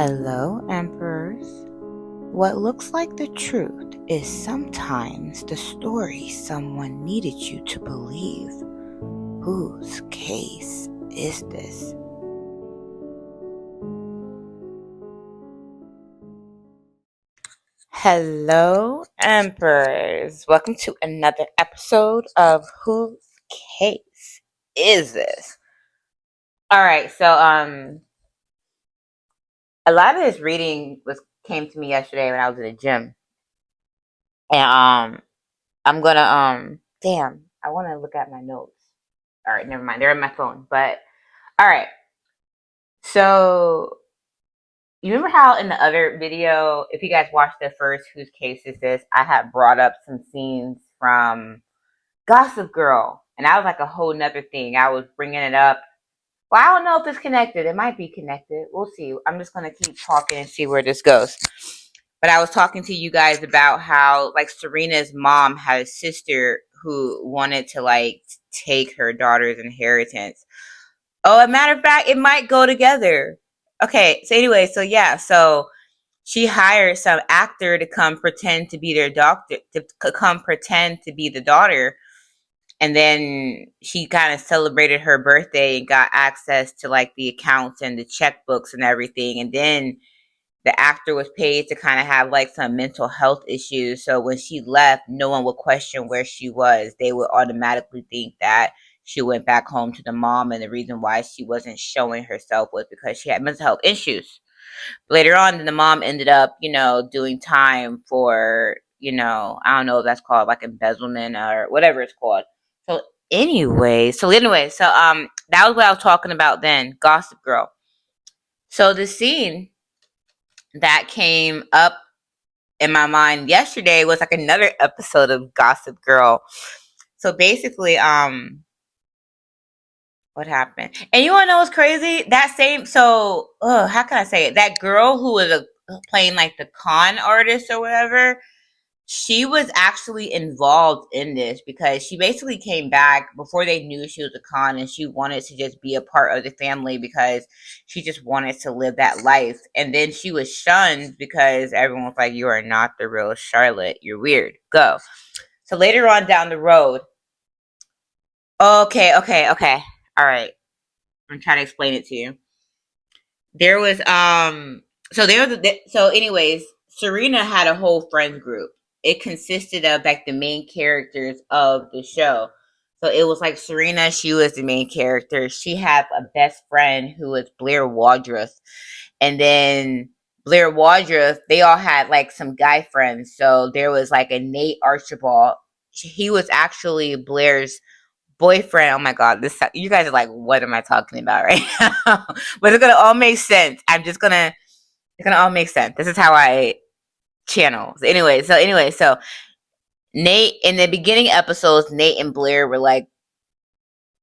Hello, Emperors. What looks like the truth is sometimes the story someone needed you to believe. Whose case is this? Hello, Emperors. Welcome to another episode of Whose Case Is This? Alright, so a lot of this reading came to me yesterday when I was in the gym. And I'm gonna damn, I wanna look at my notes. Alright, never mind. They're on my phone. But alright. So you remember how in the other video, if you guys watched the first Whose Case Is This, I had brought up some scenes from Gossip Girl. And that was like a whole nother thing. I was bringing it up. Well, I don't know if it's connected. It might be connected. We'll see. I'm just going to keep talking and see where this goes. But I was talking to you guys about how, like, Serena's mom had a sister who wanted to, like, take her daughter's inheritance. Oh, a matter of fact, it might go together. Okay, so anyway, so she hired some actor to come pretend to be their doctor, to come pretend to be the daughter. And then she kind of celebrated her birthday and got access to like the accounts and the checkbooks and everything. And then the actor was paid to kind of have like some mental health issues. So when she left, no one would question where she was. They would automatically think that she went back home to the mom. And the reason why she wasn't showing herself was because she had mental health issues. Later on, the mom ended up, doing time for, I don't know if that's called like embezzlement or whatever it's called. So that was what I was talking about then, Gossip Girl. So the scene that came up in my mind yesterday was like another episode of Gossip Girl. So basically, what happened? And you wanna know what's crazy? How can I say it? That girl who was playing like the con artist or whatever, she was actually involved in this because she basically came back before they knew she was a con, and she wanted to just be a part of the family because she just wanted to live that life. And then she was shunned because everyone was like, "You are not the real Charlotte. You're weird. Go." So later on down the road, okay. All right. I'm trying to explain it to you. There was anyways, Serena had a whole friend group. It consisted of like the main characters of the show. So it was like Serena, she was the main character. She had a best friend who was Blair Waldorf. And then Blair Waldorf, they all had like some guy friends. So there was like a Nate Archibald. He was actually Blair's boyfriend. Oh my god, you guys are like, what am I talking about right now? But it's gonna all make sense. It's gonna all make sense. This is how I channel. So Nate, in the beginning episodes, Nate and Blair were like,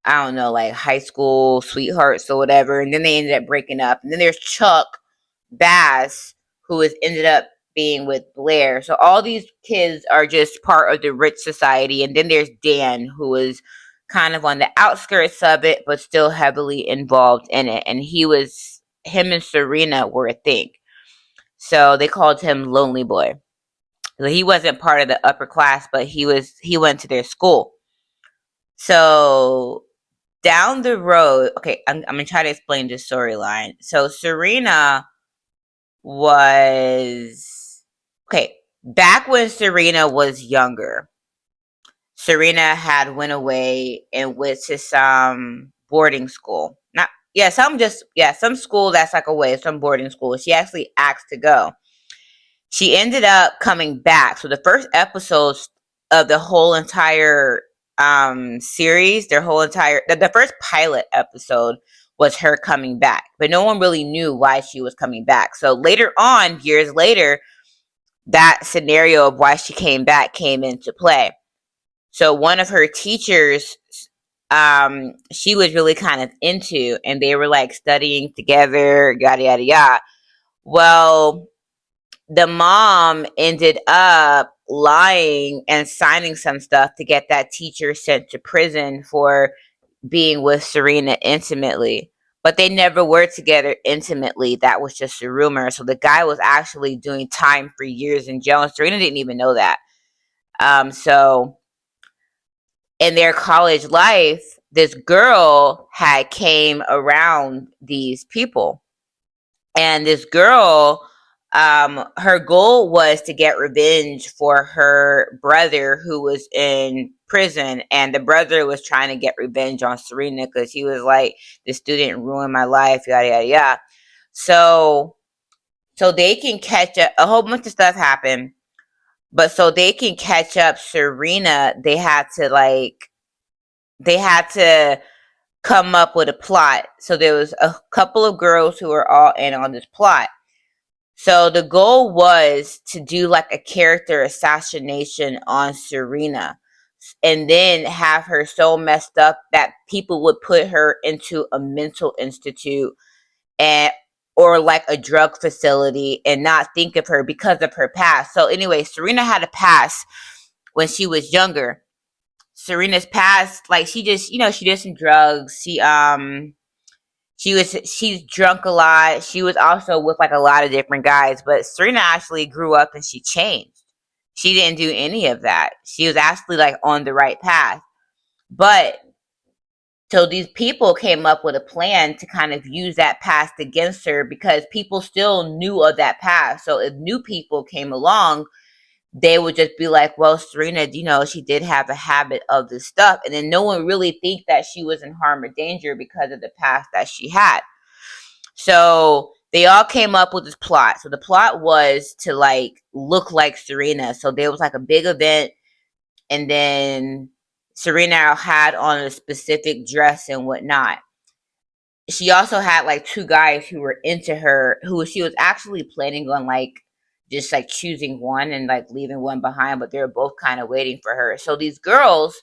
I don't know, like high school sweethearts or whatever, and then they ended up breaking up. And then there's Chuck Bass, who has ended up being with Blair. So all these kids are just part of the rich society. And then there's Dan, who is kind of on the outskirts of it, but still heavily involved in it. And him and Serena were a thing. So they called him Lonely Boy. So he wasn't part of the upper class, but he went to their school. So down the road, okay, I'm gonna try to explain this storyline. So Serena was okay. Back when Serena was younger, Serena had went away and went to some boarding school. Some school that's like away, some boarding school. She actually asked to go. She ended up coming back. So the first episodes of the whole entire series, the first pilot episode was her coming back, but no one really knew why she was coming back. So later on, years later, that scenario of why she came back came into play. So one of her teachers, she was really kind of into, and they were like studying together, yada yada yada. Well, the mom ended up lying and signing some stuff to get that teacher sent to prison for being with Serena intimately. but they never were together intimately. That was just a rumor. So the guy was actually doing time for years in jail, and Serena didn't even know that. So in their college life, this girl had came around these people, and this girl, her goal was to get revenge for her brother who was in prison, and the brother was trying to get revenge on Serena because he was like, the student ruined my life, yada yada yada. So they can catch up. A whole bunch of stuff happened, but so they can catch up Serena, they had to come up with a plot. So there was a couple of girls who were all in on this plot. So the goal was to do like a character assassination on Serena, and then have her so messed up that people would put her into a mental institute, and or like a drug facility, and not think of her because of her past. So anyway, Serena had a past when she was younger. Serena's past, like, she just, she did some drugs. She's drunk a lot. She was also with like a lot of different guys, but Serena actually grew up and she changed. She didn't do any of that. She was actually like on the right path. But so these people came up with a plan to kind of use that past against her, because people still knew of that past. So if new people came along, they would just be like, well, Serena, she did have a habit of this stuff. And then no one really think that she was in harm or danger because of the past that she had. So they all came up with this plot. So the plot was to like look like Serena. So there was like a big event, and then Serena had on a specific dress and whatnot. She also had like two guys who were into her, who she was actually planning on like just like choosing one and like leaving one behind, but they were both kind of waiting for her. So these girls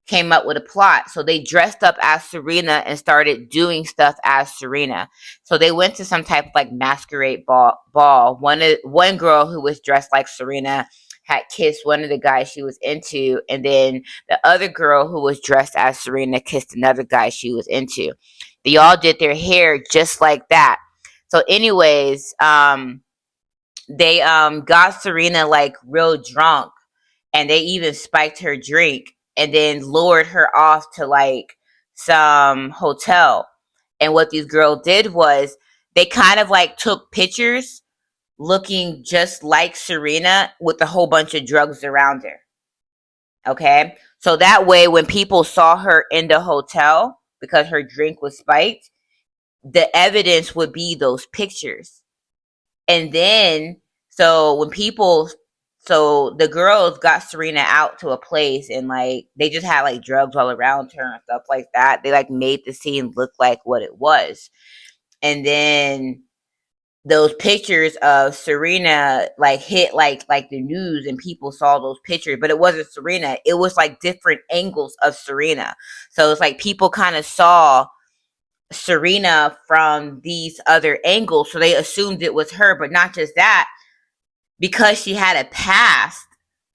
came up with a plot. So they dressed up as Serena and started doing stuff as Serena. So they went to some type of like masquerade ball. One girl who was dressed like Serena had kissed one of the guys she was into, and then the other girl who was dressed as Serena kissed another guy she was into. They all did their hair just like that. So anyways, they got Serena like real drunk, and they even spiked her drink and then lured her off to like some hotel. And what these girls did was they kind of like took pictures looking just like Serena with a whole bunch of drugs around her. Okay? So that way when people saw her in the hotel because her drink was spiked, the evidence would be those pictures. And then, so when people, so the girls got Serena out to a place, and like they just had like drugs all around her and stuff like that. They like made the scene look like what it was. And then those pictures of Serena like hit like the news, and people saw those pictures, but it wasn't Serena. It was like different angles of Serena. So it's like people kind of saw Serena from these other angles, so they assumed it was her. But not just that, because she had a past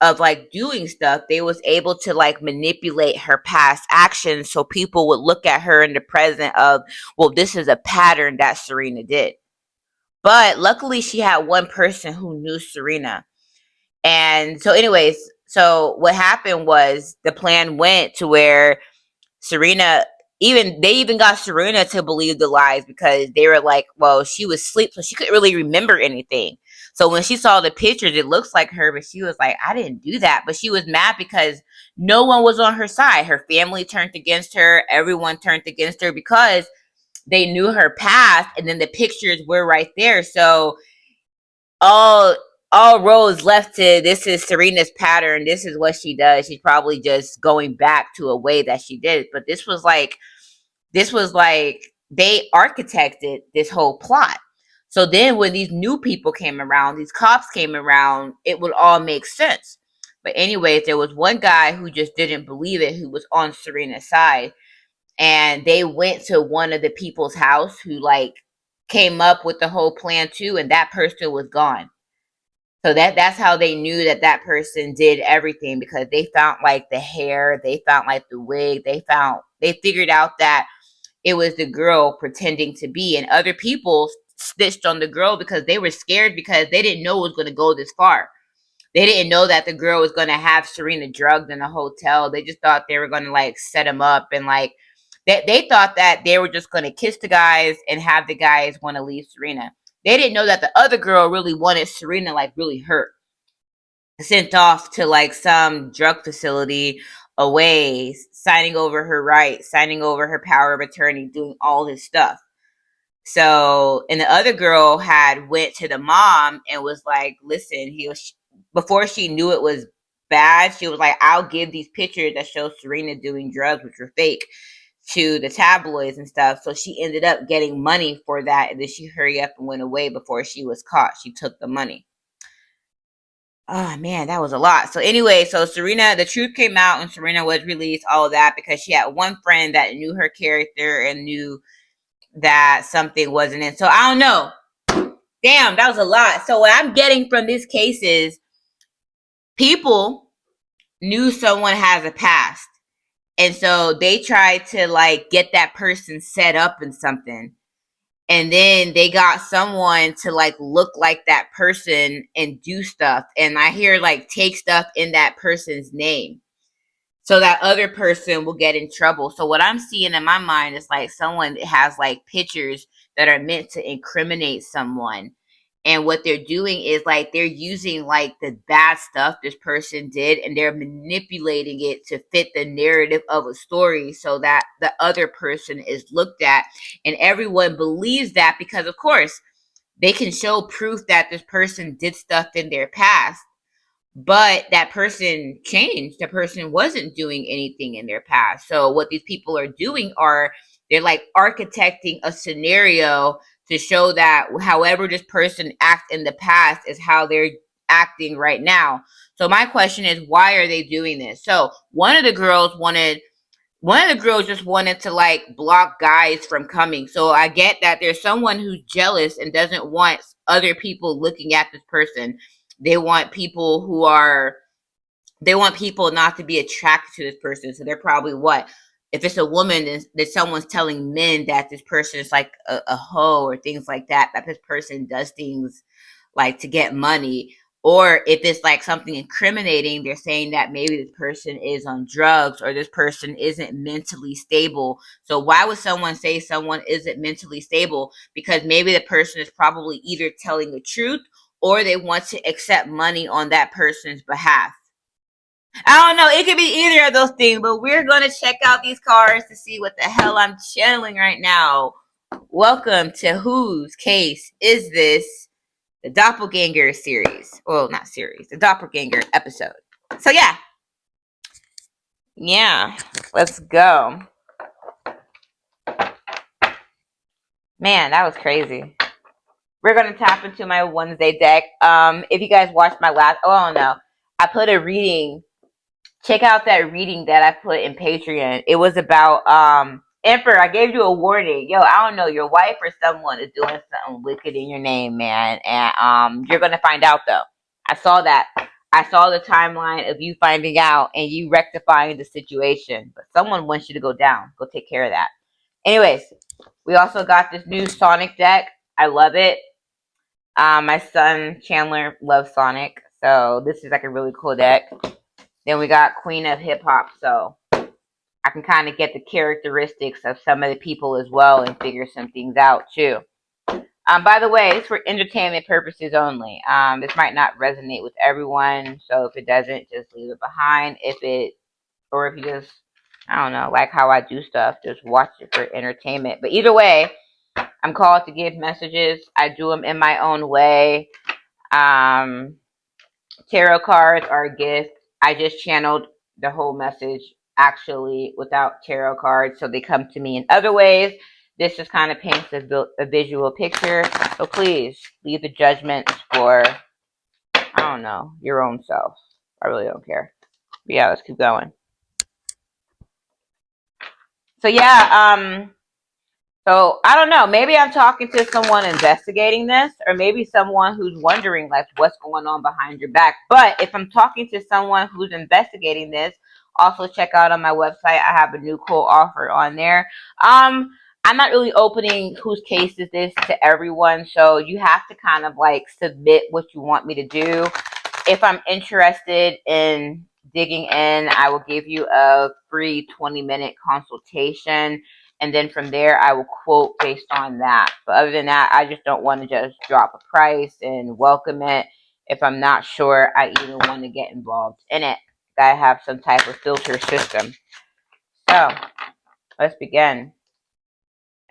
of like doing stuff, they was able to like manipulate her past actions, so people would look at her in the present of, well, this is a pattern that Serena did. But luckily she had one person who knew Serena. And so anyways, so what happened was the plan went to where Serena, they even got Serena to believe the lies, because they were like, well, she was asleep, so she couldn't really remember anything. So when she saw the pictures, it looks like her, but she was like, I didn't do that. But she was mad because no one was on her side. Her family turned against her. Everyone turned against her because they knew her past, and then the pictures were right there. So all all roads left to, this is Serena's pattern. This is what she does. She's probably just going back to a way that she did. But this was like they architected this whole plot. So then when these new people came around, these cops came around, it would all make sense. But anyways, there was one guy who just didn't believe it, who was on Serena's side. And they went to one of the people's house who like came up with the whole plan too, and that person was gone. So that's how they knew that that person did everything, because they found like the hair, they found like the wig, they figured out that it was the girl pretending to be, and other people snitched on the girl because they were scared because they didn't know it was going to go this far. They didn't know that the girl was going to have Serena drugged in a hotel. They just thought they were going to like set him up, and like they thought that they were just going to kiss the guys and have the guys want to leave Serena. They didn't know that the other girl really wanted Serena like really hurt, sent off to like some drug facility away, signing over her rights, signing over her power of attorney, doing all this stuff. So, and the other girl had went to the mom and was like, listen, before she knew it was bad, she was like, I'll give these pictures that show Serena doing drugs, which were fake, to the tabloids and stuff. So she ended up getting money for that, and then she hurried up and went away before she was caught. She took the money. Oh man, that was a lot. So anyway, so Serena, the truth came out and Serena was released, all of that, because she had one friend that knew her character and knew that something wasn't in. So I don't know. Damn, that was a lot. So what I'm getting from this case is people knew someone has a past. And so they tried to like get that person set up in something. And then they got someone to like look like that person and do stuff. And I hear like take stuff in that person's name, so that other person will get in trouble. So what I'm seeing in my mind is like someone that has like pictures that are meant to incriminate someone. And what they're doing is like they're using like the bad stuff this person did and they're manipulating it to fit the narrative of a story so that the other person is looked at. And everyone believes that because, of course, they can show proof that this person did stuff in their past. But that person changed. That person wasn't doing anything in their past. So what these people are doing are they're like architecting a scenario to show that however this person acted in the past is how they're acting right now. So my question is, why are they doing this? So one of the girls just wanted to like block guys from coming. So I get that there's someone who's jealous and doesn't want other people looking at this person. They want people not to be attracted to this person. So they're probably if it's a woman, then someone's telling men that this person is like a hoe or things like that, that this person does things like to get money. Or if it's like something incriminating, they're saying that maybe this person is on drugs or this person isn't mentally stable. So why would someone say someone isn't mentally stable? Because maybe the person is probably either telling the truth or they want to accept money on that person's behalf. I don't know. It could be either of those things, but we're going to check out these cards to see what the hell I'm channeling right now. Welcome to Whose Case Is This? The Doppelganger series. Well, not series. The Doppelganger episode. So, yeah. Yeah. Let's go. Man, that was crazy. We're going to tap into my Wednesday deck. If you guys watched my last... Oh, no. I put a reading... Check out that reading that I put in Patreon. It was about Emperor. I gave you a warning. Yo, I don't know, your wife or someone is doing something wicked in your name, man. And you're gonna find out though. I saw that. I saw the timeline of you finding out and you rectifying the situation. But someone wants you to go down. Go take care of that. Anyways, we also got this new Sonic deck. I love it. My son Chandler loves Sonic, so this is like a really cool deck. Then we got Queen of Hip Hop, so I can kind of get the characteristics of some of the people as well and figure some things out too. By the way, it's for entertainment purposes only. This might not resonate with everyone, so if it doesn't, just leave it behind. If you just, I don't know, like how I do stuff, just watch it for entertainment. But either way, I'm called to give messages. I do them in my own way. Tarot cards are a gift. I just channeled the whole message actually without tarot cards, so they come to me in other ways. This just kind of paints a visual picture. So please leave the judgments for, I don't know, your own self. I really don't care. But yeah, let's keep going. So yeah, so I don't know. Maybe I'm talking to someone investigating this, or maybe someone who's wondering like what's going on behind your back. But if I'm talking to someone who's investigating this, also check out on my website. I have a new cool offer on there. I'm not really opening whose case is this to everyone, so you have to kind of like submit what you want me to do. If I'm interested in digging in, I will give you a free 20-minute consultation, and then from there I will quote based on that. But other than that, I just don't want to just drop a price and welcome it if I'm not sure I even want to get involved in it. Gotta have some type of filter system. So let's begin.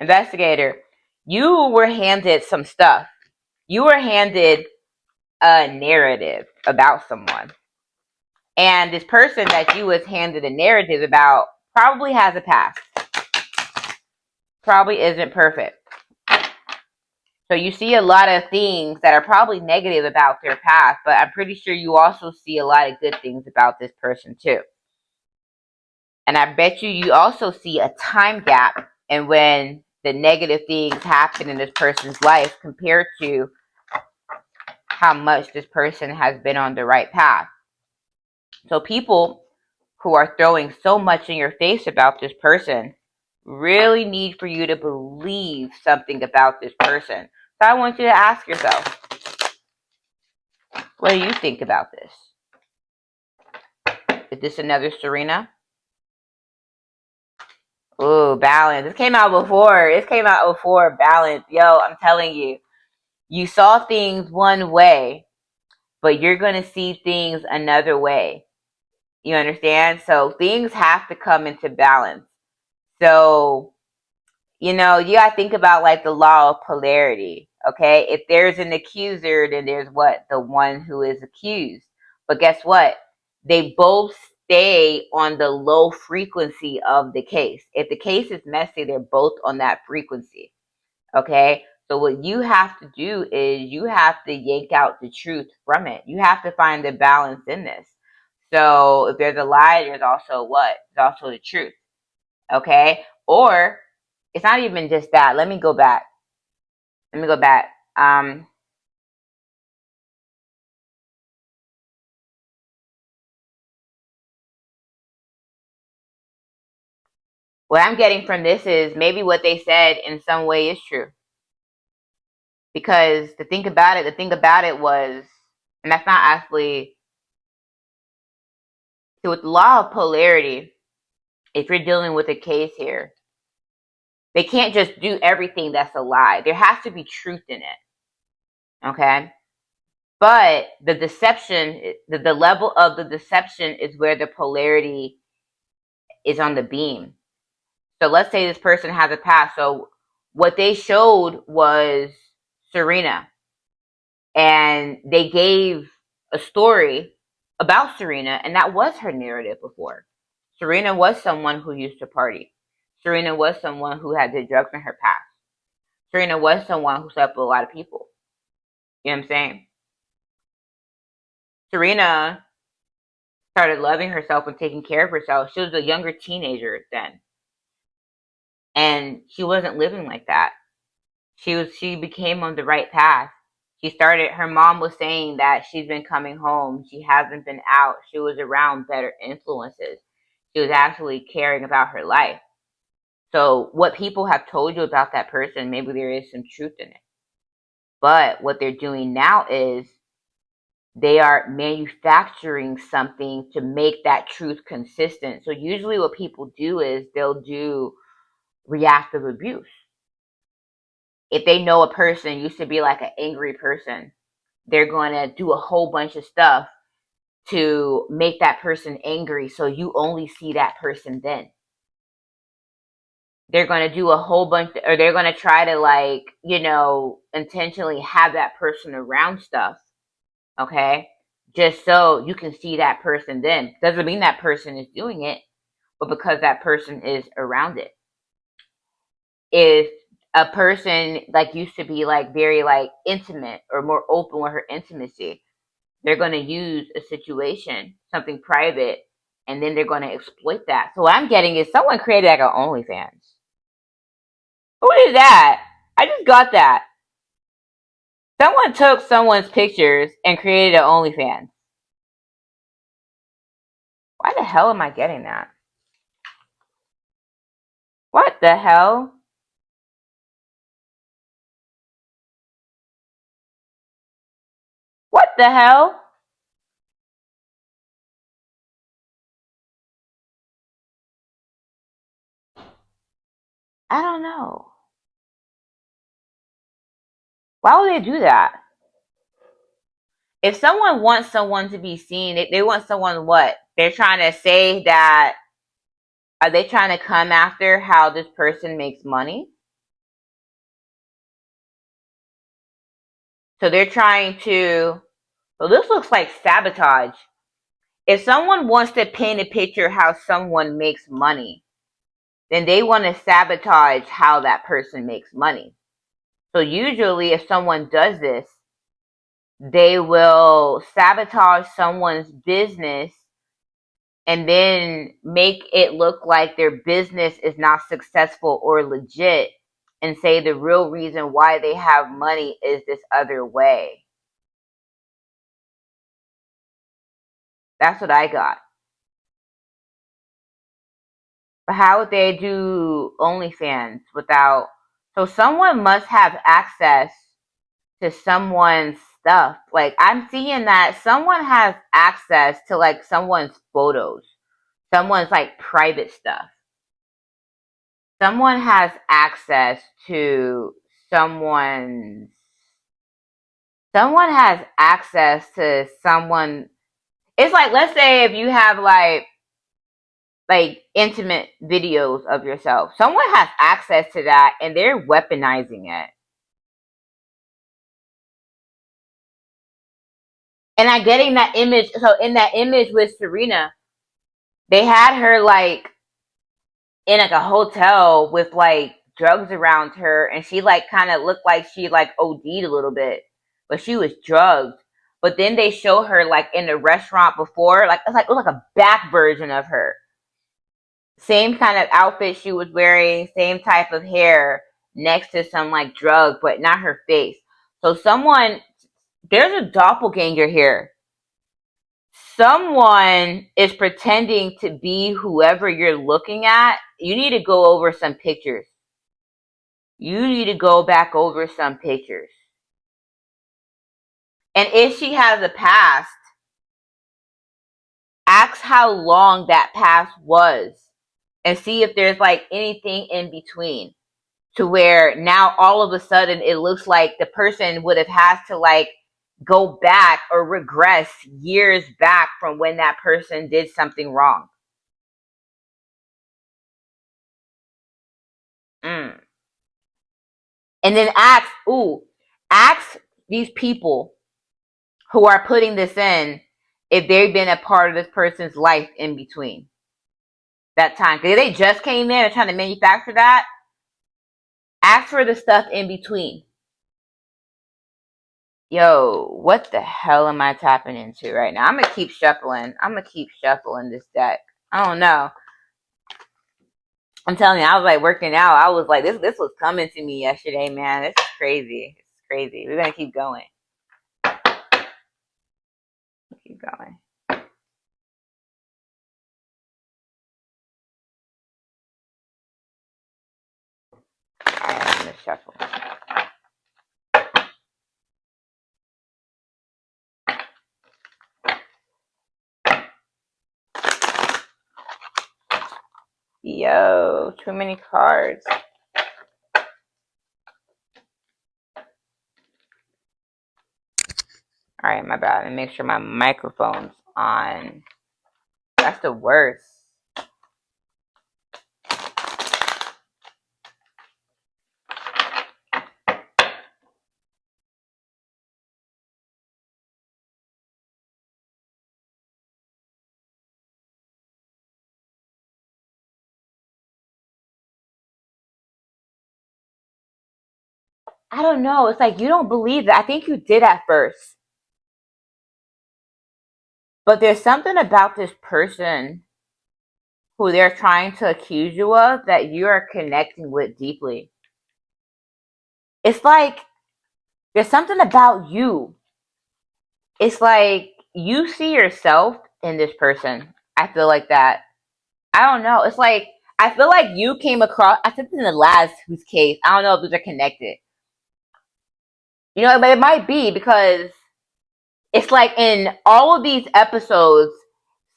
Investigator, you were handed some stuff. You were handed a narrative about someone. And this person that you was handed a narrative about probably has a past. Probably isn't perfect. So you see a lot of things that are probably negative about their past, but I'm pretty sure you also see a lot of good things about this person too. And I bet you also see a time gap in when the negative things happen in this person's life compared to how much this person has been on the right path. So people who are throwing so much in your face about this person really need for you to believe something about this person. So I want you to ask yourself, what do you think about this? Is this another Serena? Ooh, balance. This came out before. This came out before balance. Yo, I'm telling you, you saw things one way, but you're going to see things another way. You understand? So things have to come into balance. So, you gotta think about like the law of polarity. Okay. If there's an accuser, then there's what? The one who is accused. But guess what? They both stay on the low frequency of the case. If the case is messy, they're both on that frequency. Okay. So what you have to do is you have to yank out the truth from it. You have to find the balance in this. So if there's a lie, there's also what? There's also the truth. Okay. Or it's not even just that. Let me go back. Um, what I'm getting from this is maybe what they said in some way is true. Because the thing about it was, and that's not actually, so with the law of polarity, if you're dealing with a case here, they can't just do everything that's a lie. There has to be truth in it. Okay? But the deception, the level of the deception is where the polarity is on the beam. So let's say this person has a past. So what they showed was Serena, and they gave a story about Serena, and that was her narrative before. Serena was someone who used to party. Serena was someone who had did drugs in her past. Serena was someone who slept with a lot of people. You know what I'm saying? Serena started loving herself and taking care of herself. She was a younger teenager then. And she wasn't living like that. She became on the right path. Her mom was saying that she's been coming home. She hasn't been out. She was around better influences. She was actually caring about her life. So what people have told you about that person, maybe there is some truth in it. But what they're doing now is they are manufacturing something to make that truth consistent. So usually what people do is they'll do reactive abuse. If they know a person used to be like an angry person, they're going to do a whole bunch of stuff to make that person angry so you only see that person then. They're going to do a whole bunch, or they're going to try to like, intentionally have that person around stuff, okay? Just so you can see that person then. Doesn't mean that person is doing it, but because that person is around it. If a person like used to be like very like intimate or more open with her intimacy, they're going to use a situation, something private, and then they're going to exploit that. So what I'm getting is someone created like an OnlyFans. What is that? I just got that. Someone took someone's pictures and created an OnlyFans. Why the hell am I getting that? What the hell? the hell? I don't know. Why would they do that? If someone wants someone to be seen, they want someone what? They're trying to say that, are they trying to come after how this person makes money? So they're trying to, well, this looks like sabotage. If someone wants to paint a picture how someone makes money, then they want to sabotage how that person makes money. So usually if someone does this, they will sabotage someone's business and then make it look like their business is not successful or legit and say the real reason why they have money is this other way. That's what I got. But how would they do OnlyFans without? So someone must have access to someone's stuff. Like I'm seeing that someone has access to like someone's photos, someone's like private stuff. Someone has access to someone's. Someone has access to someone. It's like, let's say if you have like intimate videos of yourself, someone has access to that and they're weaponizing it. And I'm getting that image. So in that image with Serena, they had her like in like a hotel with like drugs around her, and she like kind of looked like she like OD'd a little bit, but she was drugged. But then they show her like in the restaurant before, like it was like a back version of her. Same kind of outfit she was wearing, same type of hair, next to some like drug, but not her face. So someone, there's a doppelganger here. Someone is pretending to be whoever you're looking at. You need to go over some pictures. You need to go back over some pictures. And if she has a past, ask how long that past was and see if there's like anything in between to where now all of a sudden it looks like the person would have had to like go back or regress years back from when that person did something wrong. Mm. And then ask these people who are putting this in if they've been a part of this person's life in between that time. Because they just came in and trying to manufacture that, ask for the stuff in between. Yo, what the hell am I tapping into right now? I'm gonna keep shuffling. I'm gonna keep shuffling this deck. I don't know. I'm telling you, I was like working out. I was like, this was coming to me yesterday, man. This is crazy. It's crazy. We're gonna keep going. Keep going. Alright, I'm gonna shuffle. Yo, too many cards. Alright, my bad. Let me make sure my microphone's on. That's the worst. I don't know. It's like you don't believe that. I think you did at first. But there's something about this person who they're trying to accuse you of that you are connecting with deeply. It's like there's something about you. It's like you see yourself in this person. I feel like that. I don't know. It's like I feel like you came across. I said this in the last whose case. I don't know if these are connected. You know, but it might be because It's like in all of these episodes,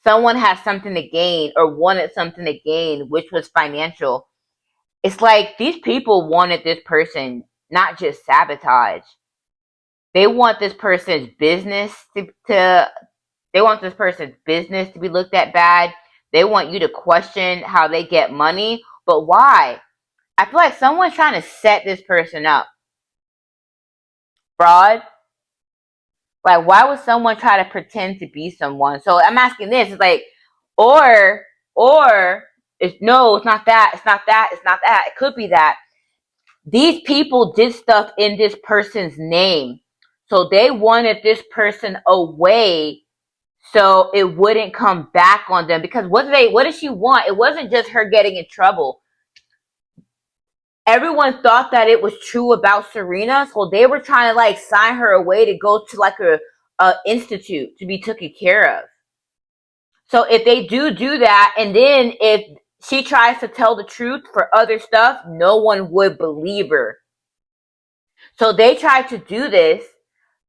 someone has something to gain or wanted something to gain, which was financial. It's like these people wanted this person not just sabotage. They want this person's business to they want this person's business to be looked at bad. They want you to question how they get money. But why? I feel like someone's trying to set this person up. Fraud. Like, why would someone try to pretend to be someone? So I'm asking this. It's like, or it's no, it's not that. It's not that. It's not that. It could be that. These people did stuff in this person's name. So they wanted this person away so it wouldn't come back on them. Because what did she want? It wasn't just her getting in trouble. Everyone thought that it was true about Serena, so they were trying to like sign her away to go to like a institute to be taken care of. So if they do that, and then if she tries to tell the truth for other stuff, no one would believe her. So they tried to do this,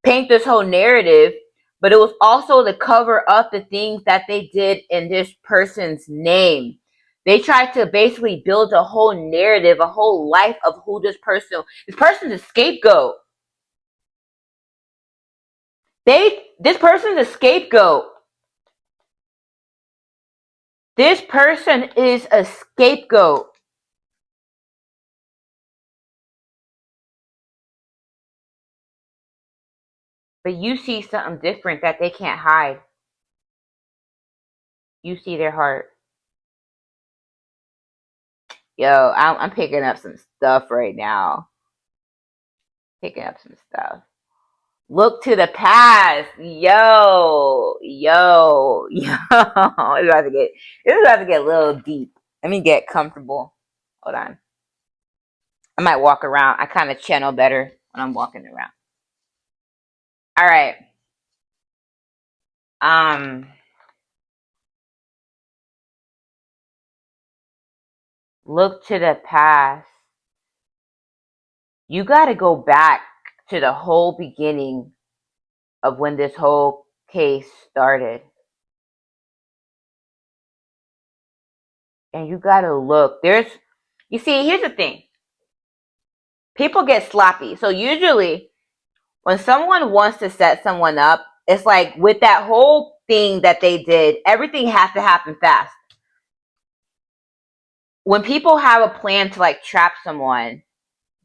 paint this whole narrative, but it was also to cover up the things that they did in this person's name. They tried to basically build a whole narrative, a whole life of who this person's a scapegoat. This person's a scapegoat. This person is a scapegoat. But you see something different that they can't hide. You see their heart. Yo, I'm picking up some stuff right now. Picking up some stuff. Look to the past. Yo. It's about to get a little deep. Let me get comfortable. Hold on. I might walk around. I kind of channel better when I'm walking around. All right. Look to the past. You got to go back to the whole beginning of when this whole case started. And you got to look. You see, here's the thing. People get sloppy. So usually when someone wants to set someone up, it's like with that whole thing that they did, everything has to happen fast. When people have a plan to like trap someone,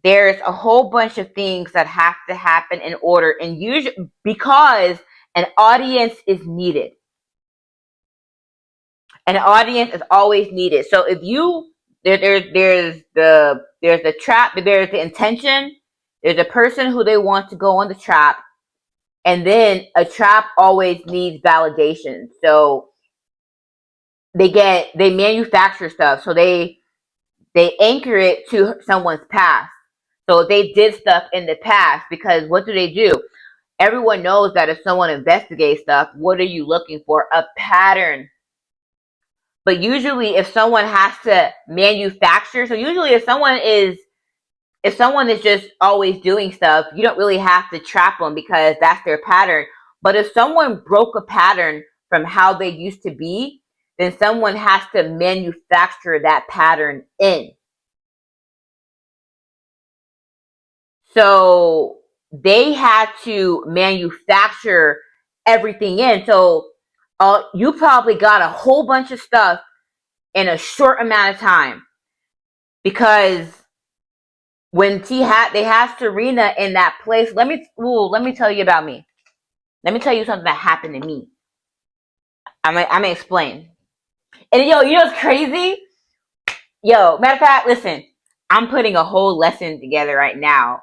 there's a whole bunch of things that have to happen in order, and usually because an audience is needed. An audience is always needed. So if you there's the trap, there's the intention, there's a person who they want to go on the trap, and then a trap always needs validation. So they manufacture stuff. So they anchor it to someone's past. So they did stuff in the past, because what do? Everyone knows that if someone investigates stuff, what are you looking for? A pattern. But usually if someone has to manufacture, so usually if someone is just always doing stuff, you don't really have to trap them because that's their pattern. But if someone broke a pattern from how they used to be, then someone has to manufacture that pattern in. So they had to manufacture everything in. So you probably got a whole bunch of stuff in a short amount of time, because when they had Serena in that place. Let me tell you about me. Let me tell you something that happened to me. I'm gonna explain. And you know what's crazy? Yo, matter of fact, listen, I'm putting a whole lesson together right now.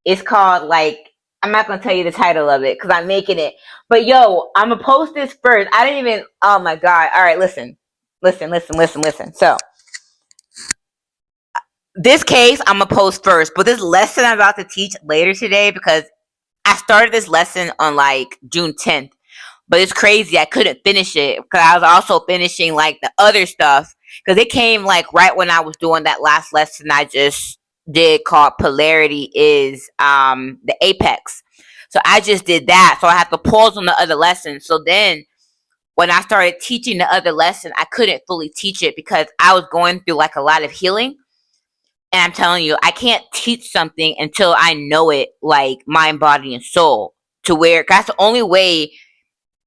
It's called, like, I'm not gonna tell you the title of it because I'm making it. But yo, I'm gonna post this first. I didn't even. Oh my god! All right, listen. So this case I'm gonna post first, but this lesson I'm about to teach later today, because I started this lesson on like June 10th. But it's crazy, I couldn't finish it because I was also finishing like the other stuff, because it came like right when I was doing that last lesson I just did called Polarity is the Apex. So I just did that. So I had to pause on the other lesson. So then when I started teaching the other lesson, I couldn't fully teach it because I was going through like a lot of healing. And I'm telling you, I can't teach something until I know it, like mind, body, and soul, to where that's the only way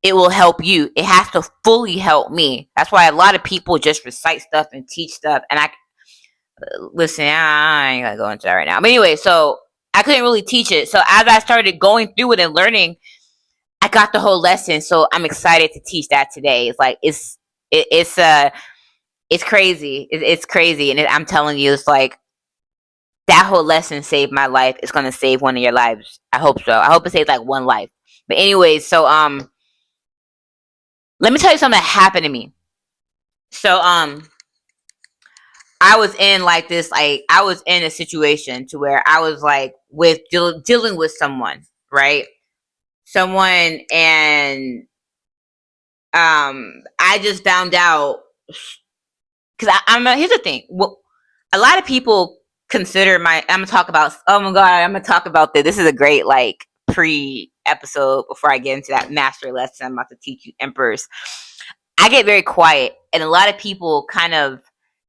it will help you. It has to fully help me. That's why a lot of people just recite stuff and teach stuff. And I listen, I ain't gonna go into that right now. But anyway, so I couldn't really teach it. So as I started going through it and learning, I got the whole lesson. So I'm excited to teach that today. It's like it's crazy. It's crazy, and I'm telling you, it's like that whole lesson saved my life. It's gonna save one of your lives. I hope so. I hope it saves like one life. But anyways, so let me tell you something that happened to me. So I was in like this, like I was in a situation to where I was like with dealing with someone, right? Someone, and I just found out because I'm here's the thing. Well, a lot of people consider I'm gonna talk about. Oh my god, I'm gonna talk about this. This is a great like pre-episode before I get into that master lesson I'm about to teach you, emperors. I get very quiet, and a lot of people kind of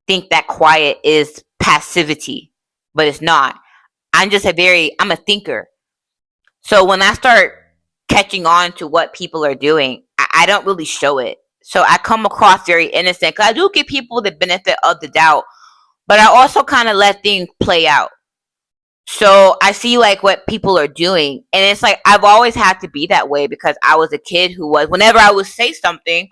think that quiet is passivity, but it's not. I'm a thinker. So when I start catching on to what people are doing, I don't really show it. So I come across very innocent because I do give people the benefit of the doubt, but I also kind of let things play out. So I see like what people are doing, and it's like I've always had to be that way because I was a kid who was, whenever I would say something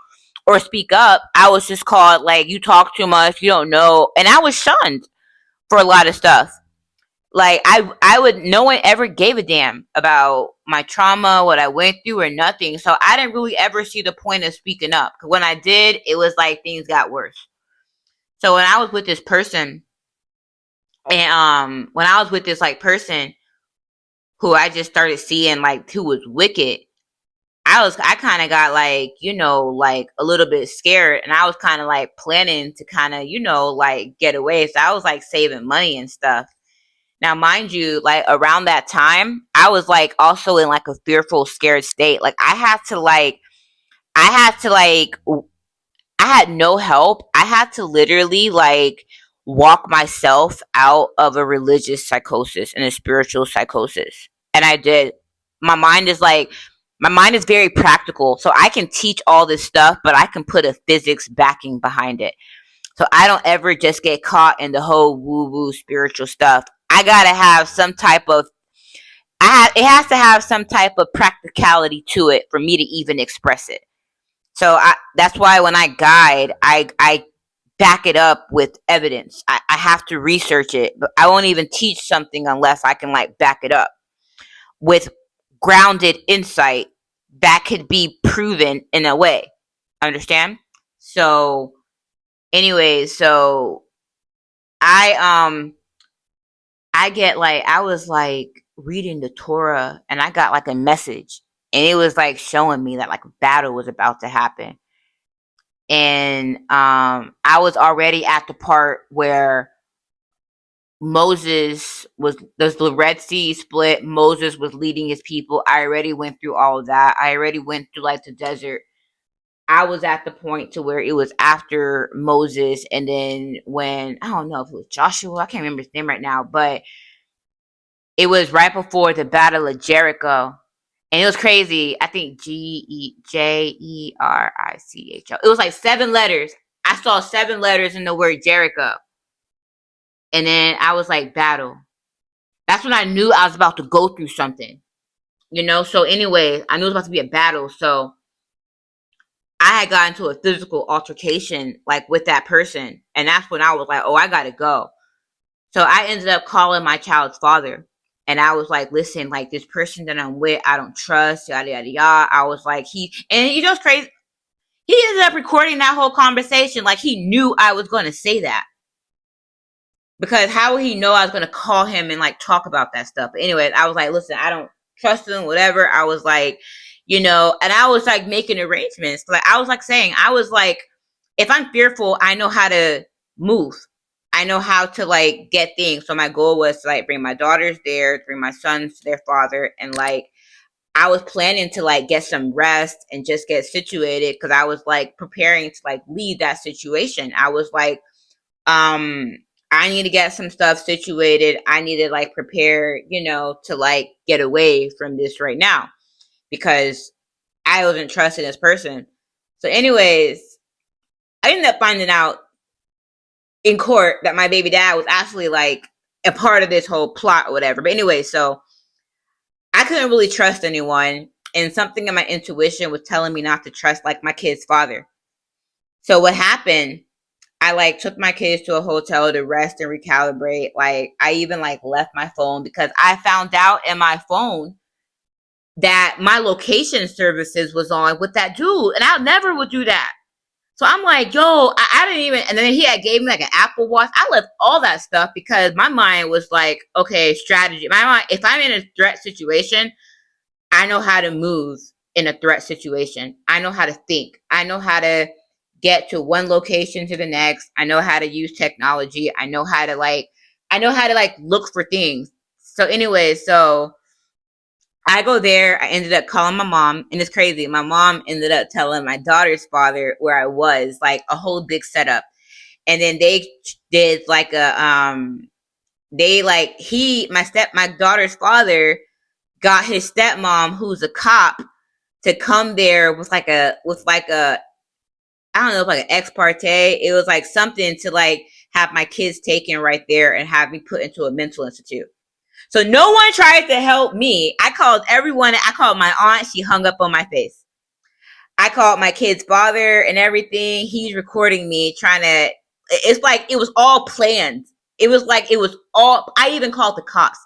or speak up, I was just called like, you talk too much, you don't know, and I was shunned for a lot of stuff. Like I would, no one ever gave a damn about my trauma, what I went through, or nothing. So I didn't really ever see the point of speaking up. Because when I did, it was like things got worse. So when I was with this person, and when I was with this like person who I just started seeing like who was wicked, I kind of got like, like a little bit scared, and I was kind of like planning to kind of, like get away. So I was like saving money and stuff. Now, mind you, like around that time, I was like also in like a fearful, scared state. Like I had to like, I had no help. I had to literally like walk myself out of a religious psychosis and a spiritual psychosis. And I did. My mind is like, my mind is very practical. So I can teach all this stuff, but I can put a physics backing behind it. So I don't ever just get caught in the whole woo woo spiritual stuff. I gotta have some type of, it has to have some type of practicality to it for me to even express it. So that's why when I guide, I back it up with evidence. I have to research it, but I won't even teach something unless I can like back it up with grounded insight that could be proven in a way. Understand? So anyways, so I get like, I was like reading the Torah, and I got like a message, and it was like showing me that like a battle was about to happen. And I was already at the part where there's the Red Sea split. Moses was leading his people. I already went through all of that. I already went through like the desert. I was at the point to where it was after Moses, and then when, I don't know if it was Joshua, I can't remember his name right now, but it was right before the Battle of Jericho. And it was crazy. I think Jericho. It was like 7 letters. I saw 7 letters in the word Jericho. And then I was like, battle. That's when I knew I was about to go through something. So anyway, I knew it was about to be a battle. So I had gotten into a physical altercation like with that person. And that's when I was like, oh, I gotta go. So I ended up calling my child's father. And I was like, listen, like this person that I'm with, I don't trust, yada, yada, yada. I was like, and it's crazy. He ended up recording that whole conversation. Like he knew I was going to say that. Because how would he know I was going to call him and like talk about that stuff? But anyway, I was like, listen, I don't trust him, whatever. I was like, and I was like making arrangements. Like I was like saying, I was like, if I'm fearful, I know how to move. I know how to like get things. So my goal was to like bring my daughters there, bring my sons to their father, and like I was planning to like get some rest and just get situated because I was like preparing to like leave that situation. I was like, I need to get some stuff situated. I need to like prepare, to like get away from this right now because I wasn't trusting this person. So, anyways, I ended up finding out in court that my baby dad was actually like a part of this whole plot or whatever. But anyway, so I couldn't really trust anyone, and something in my intuition was telling me not to trust like my kid's father. So what happened? I like took my kids to a hotel to rest and recalibrate. Like I even like left my phone because I found out in my phone that my location services was on with that dude, and I never would do that. So I'm like, yo, I didn't even, and then he had gave me like an Apple Watch. I left all that stuff because my mind was like, okay, strategy. My mind, if I'm in a threat situation, I know how to move in a threat situation. I know how to think. I know how to get to one location to the next. I know how to use technology. I know how to like look for things. So anyway, so I go there. I ended up calling my mom, and it's crazy. My mom ended up telling my daughter's father where I was, like a whole big setup. And then they did like my daughter's father got his stepmom, who's a cop, to come there with I don't know, like an ex parte. It was like something to like have my kids taken right there and have me put into a mental institute. So no one tried to help me. I called everyone. I called my aunt. She hung up on my face. I called my kid's father and everything. He's recording me trying to. It's like it was all planned. It was like it was all. I even called the cops.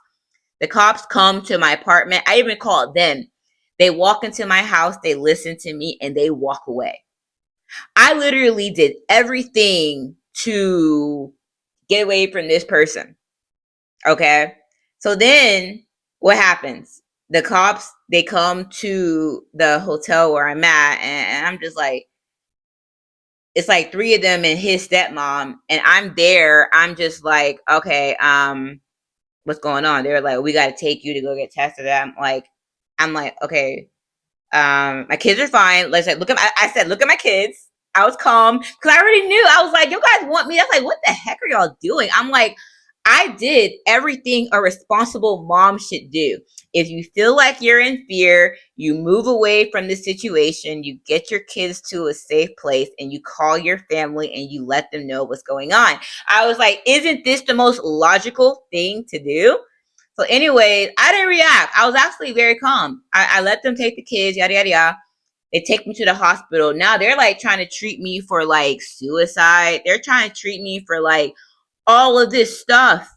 The cops come to my apartment. I even called them. They walk into my house. They listen to me and they walk away. I literally did everything to get away from this person. Okay. So then what happens? The cops, they come to the hotel where I'm at, and I'm just like, it's like three of them and his stepmom, and I'm there. I'm just like, okay, what's going on? They're like, we got to take you to go get tested. I'm like, okay, my kids are fine. Let's say, I said, look at my kids. I was calm because I already knew. I was like, you guys want me? I was like, what the heck are y'all doing? I'm like, I did everything a responsible mom should do. If you feel like you're in fear, you move away from the situation, you get your kids to a safe place, and you call your family and you let them know what's going on. I was like, isn't this the most logical thing to do? So anyway, I didn't react. I was actually very calm. I let them take the kids, yada, yada, yada. They take me to the hospital. Now they're like trying to treat me for like suicide. They're trying to treat me for like all of this stuff.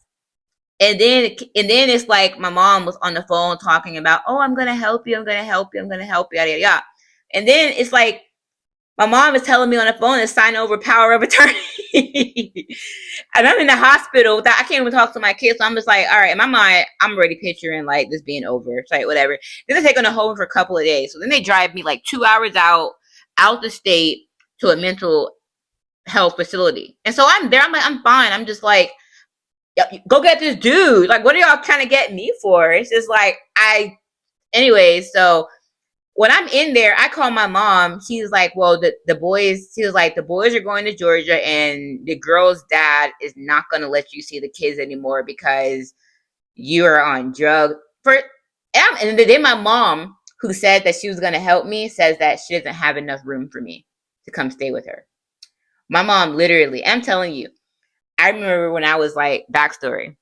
And then it's like my mom was on the phone talking about, oh, I'm gonna help you, I'm gonna help you, I'm gonna help you, yada yada yada. And then it's like my mom is telling me on the phone to sign over power of attorney. And I'm in the hospital without, I can't even talk to my kids. So I'm just like, all right, in my mind, I'm already picturing like this being over. It's like whatever. Then they take on a home for a couple of days. So then they drive me like 2 hours out the state to a mental health facility. And so I'm there. I'm like, I'm fine. I'm just like, go get this dude. Like, what are y'all trying to get me for? It's just like, anyways, so when I'm in there, I call my mom. She's like, well, the boys, she was like, the boys are going to Georgia and the girl's dad is not going to let you see the kids anymore because you are on drugs. And then my mom, who said that she was going to help me, says that she doesn't have enough room for me to come stay with her. My mom literally, I'm telling you, I remember when I was like, backstory,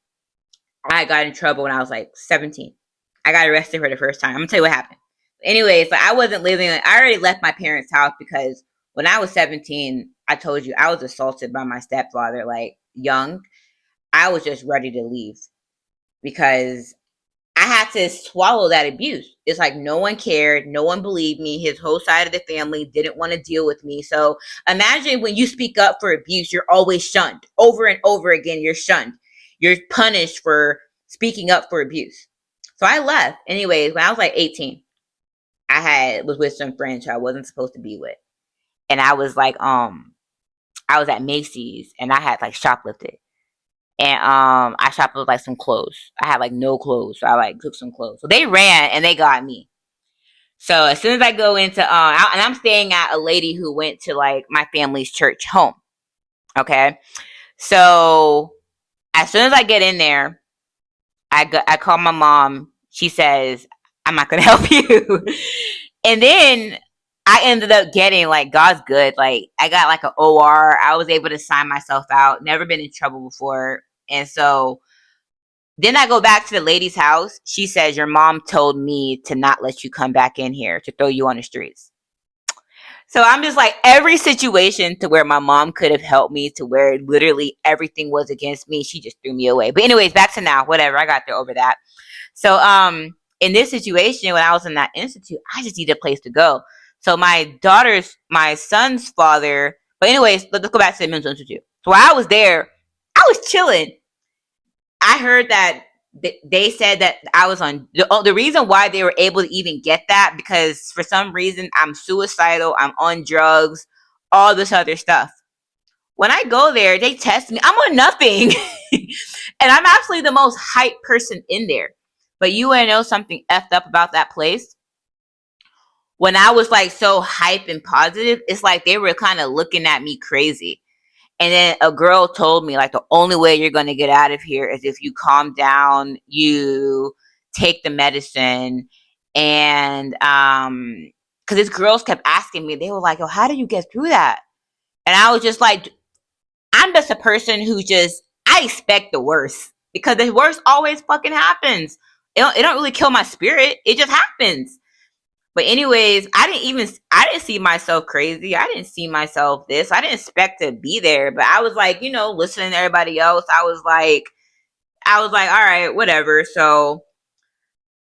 I got in trouble when I was like 17. I got arrested for the first time. I'm going to tell you what happened. Anyways, like I wasn't living, I already left my parents' house because when I was 17, I told you I was assaulted by my stepfather, like young. I was just ready to leave because I had to swallow that abuse. It's like no one cared, no one believed me. His whole side of the family didn't want to deal with me. So imagine when you speak up for abuse, you're always shunned. Over and over again, you're shunned. You're punished for speaking up for abuse. So I left. Anyways, when I was like 18, was with some friends who I wasn't supposed to be with. And I was like, I was at Macy's and I had like shoplifted. And I shoplifted like some clothes. I had like no clothes. So I like took some clothes. So they ran and they got me. So as soon as I go into, and I'm staying at a lady who went to like my family's church home. Okay. So as soon as I get in there, I call my mom. She says, I'm not going to help you. And then I ended up getting, like, God's good. Like, I got like an OR. I was able to sign myself out. Never been in trouble before. And so then I go back to the lady's house. She says, your mom told me to not let you come back in here, to throw you on the streets. So I'm just like, every situation to where my mom could have helped me, to where literally everything was against me, she just threw me away. But anyways, back to now, whatever. I got there over that. So in this situation, when I was in that institute, I just needed a place to go. So my son's father. But anyways, let's go back to the mental institute. So while I was there, I was chilling. I heard that they said that I was on the reason why they were able to even get that, because for some reason I'm suicidal, I'm on drugs, all this other stuff. When I go there, they test me. I'm on nothing. And I'm actually the most hyped person in there. But you want to know something effed up about that place? When I was like so hype and positive, it's like they were kind of looking at me crazy. And then a girl told me, like, the only way you're going to get out of here is if you calm down, you take the medicine. And because these girls kept asking me, they were like, yo, how do you get through that? And I was just like, I'm just a person who I expect the worst, because the worst always fucking happens. It don't really kill my spirit. It just happens. But anyways, I didn't see myself crazy. I didn't see myself this. I didn't expect to be there, but I was like, listening to everybody else. I was like, all right, whatever. So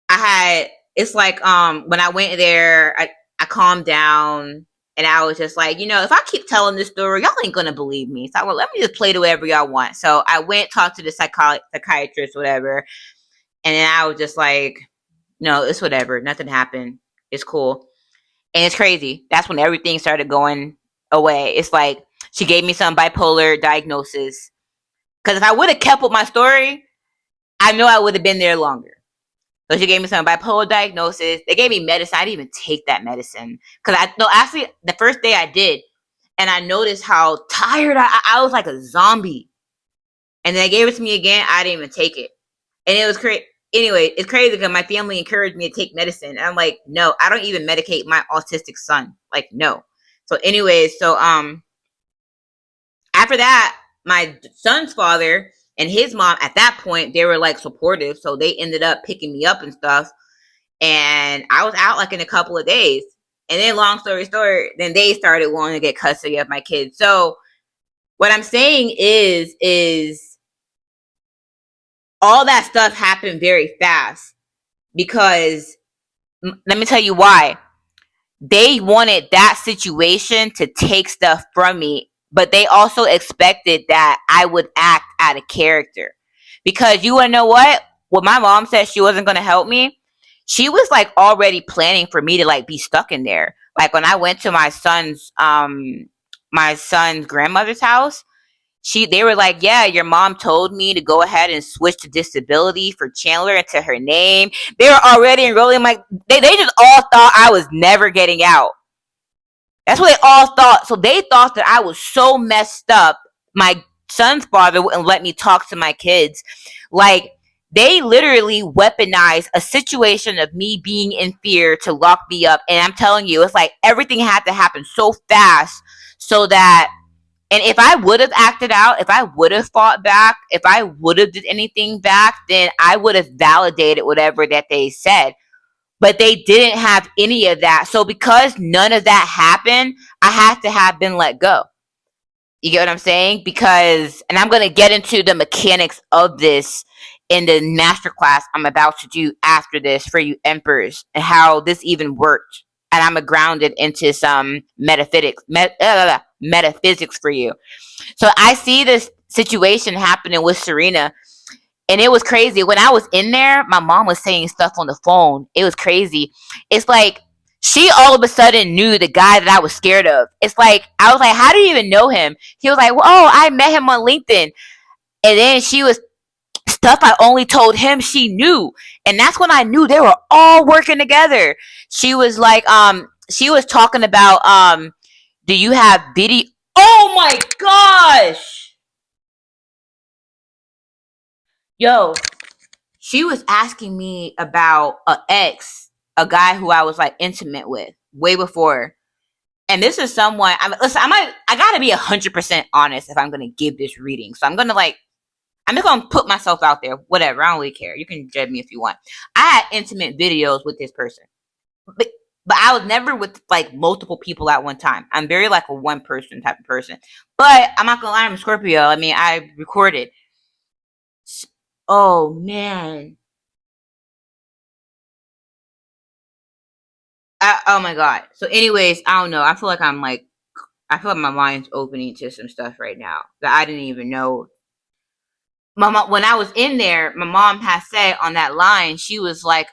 it's like, when I went there, I calmed down, and I was just like, if I keep telling this story, y'all ain't gonna believe me. So I went, let me just play to whatever y'all want. So I went, talked to the psychiatrist, whatever. And then I was just like, no, it's whatever. Nothing happened. It's cool. And it's crazy. That's when everything started going away. It's like she gave me some bipolar diagnosis. Because if I would have kept with my story, I know I would have been there longer. So she gave me some bipolar diagnosis. They gave me medicine. I didn't even take that medicine. Because actually, the first day I did, and I noticed how tired I was, like a zombie. And then they gave it to me again. I didn't even take it. And it was crazy. Anyway, it's crazy because my family encouraged me to take medicine. And I'm like, no, I don't even medicate my autistic son. Like, no. So anyways, after that, my son's father and his mom, at that point, they were like supportive. So they ended up picking me up and stuff. And I was out like in a couple of days. And then long story short, then they started wanting to get custody of my kids. So what I'm saying is all that stuff happened very fast, because let me tell you why. They wanted that situation to take stuff from me, but they also expected that I would act out of character. Because you want to know what? When my mom said she wasn't going to help me, she was like already planning for me to like be stuck in there. Like when I went to my son's grandmother's house, they were like, yeah, your mom told me to go ahead and switch to disability for Chandler into her name. They were already enrolling. Like they just all thought I was never getting out. That's what they all thought. So they thought that I was so messed up. My son's father wouldn't let me talk to my kids. Like they literally weaponized a situation of me being in fear to lock me up. And I'm telling you, it's like everything had to happen so fast so that. And if I would have acted out, if I would have fought back, if I would have did anything back, then I would have validated whatever that they said. But they didn't have any of that. So because none of that happened, I had to have been let go. You get what I'm saying? Because, and I'm going to get into the mechanics of this in the masterclass I'm about to do after this for you emperors, and how this even worked. And I'm grounded into some metaphysics for you. So I see this situation happening with Serena, and it was crazy. When I was in there, my mom was saying stuff on the phone. It was crazy. It's like she all of a sudden knew the guy that I was scared of. It's like, I was like, how do you even know him? He was like, well, I met him on LinkedIn. And then she was stuff I only told him she knew. And that's when I knew they were all working together. She was like, she was talking about, do you have video? Oh my gosh! Yo, she was asking me about a guy who I was like intimate with way before. And this is someone. Listen, I gotta be 100% honest if I'm gonna give this reading. So I'm just gonna put myself out there. Whatever, I don't really care. You can judge me if you want. I had intimate videos with this person, but I was never with like multiple people at one time. I'm very like a one person type of person. But I'm not gonna lie, I'm a Scorpio. I mean, I recorded. Oh man. Oh my god. So, anyways, I don't know. I feel like my mind's opening to some stuff right now that I didn't even know. My mom, when I was in there, my mom had said on that line, she was like,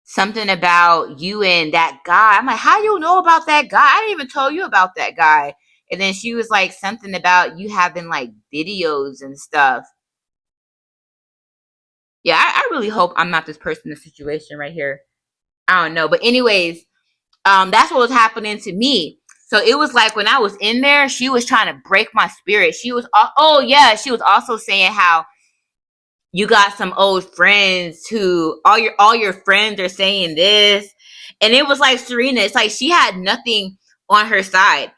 something about you and that guy. I'm like, how you know about that guy? I didn't even tell you about that guy. And then she was like, something about you having like videos and stuff. Yeah, I really hope I'm not this person in the situation right here. I don't know. But anyways, that's what was happening to me. So it was like when I was in there, she was trying to break my spirit. She was, oh yeah, she was also saying how you got some old friends who all your friends are saying this, and it was like Serena. It's like she had nothing on her side.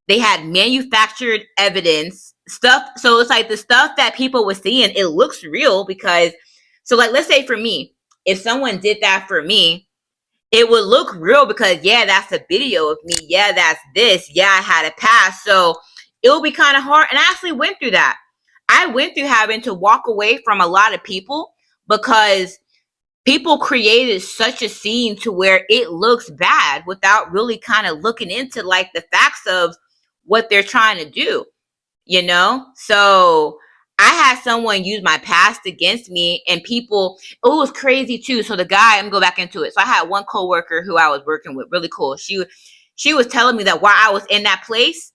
They had manufactured evidence stuff. So it's like the stuff that people were seeing, it looks real because, so like let's say for me, if someone did that for me, it would look real because yeah, that's a video of me. Yeah, that's this. Yeah, I had a past. So it will be kind of hard. And I actually went through that. I went through having to walk away from a lot of people because people created such a scene to where it looks bad without really kind of looking into like the facts of what they're trying to do, you know? So I had someone use my past against me, and people, it was crazy too. So the guy, I'm gonna go back into it. So I had one coworker who I was working with, really cool. She was telling me that while I was in that place,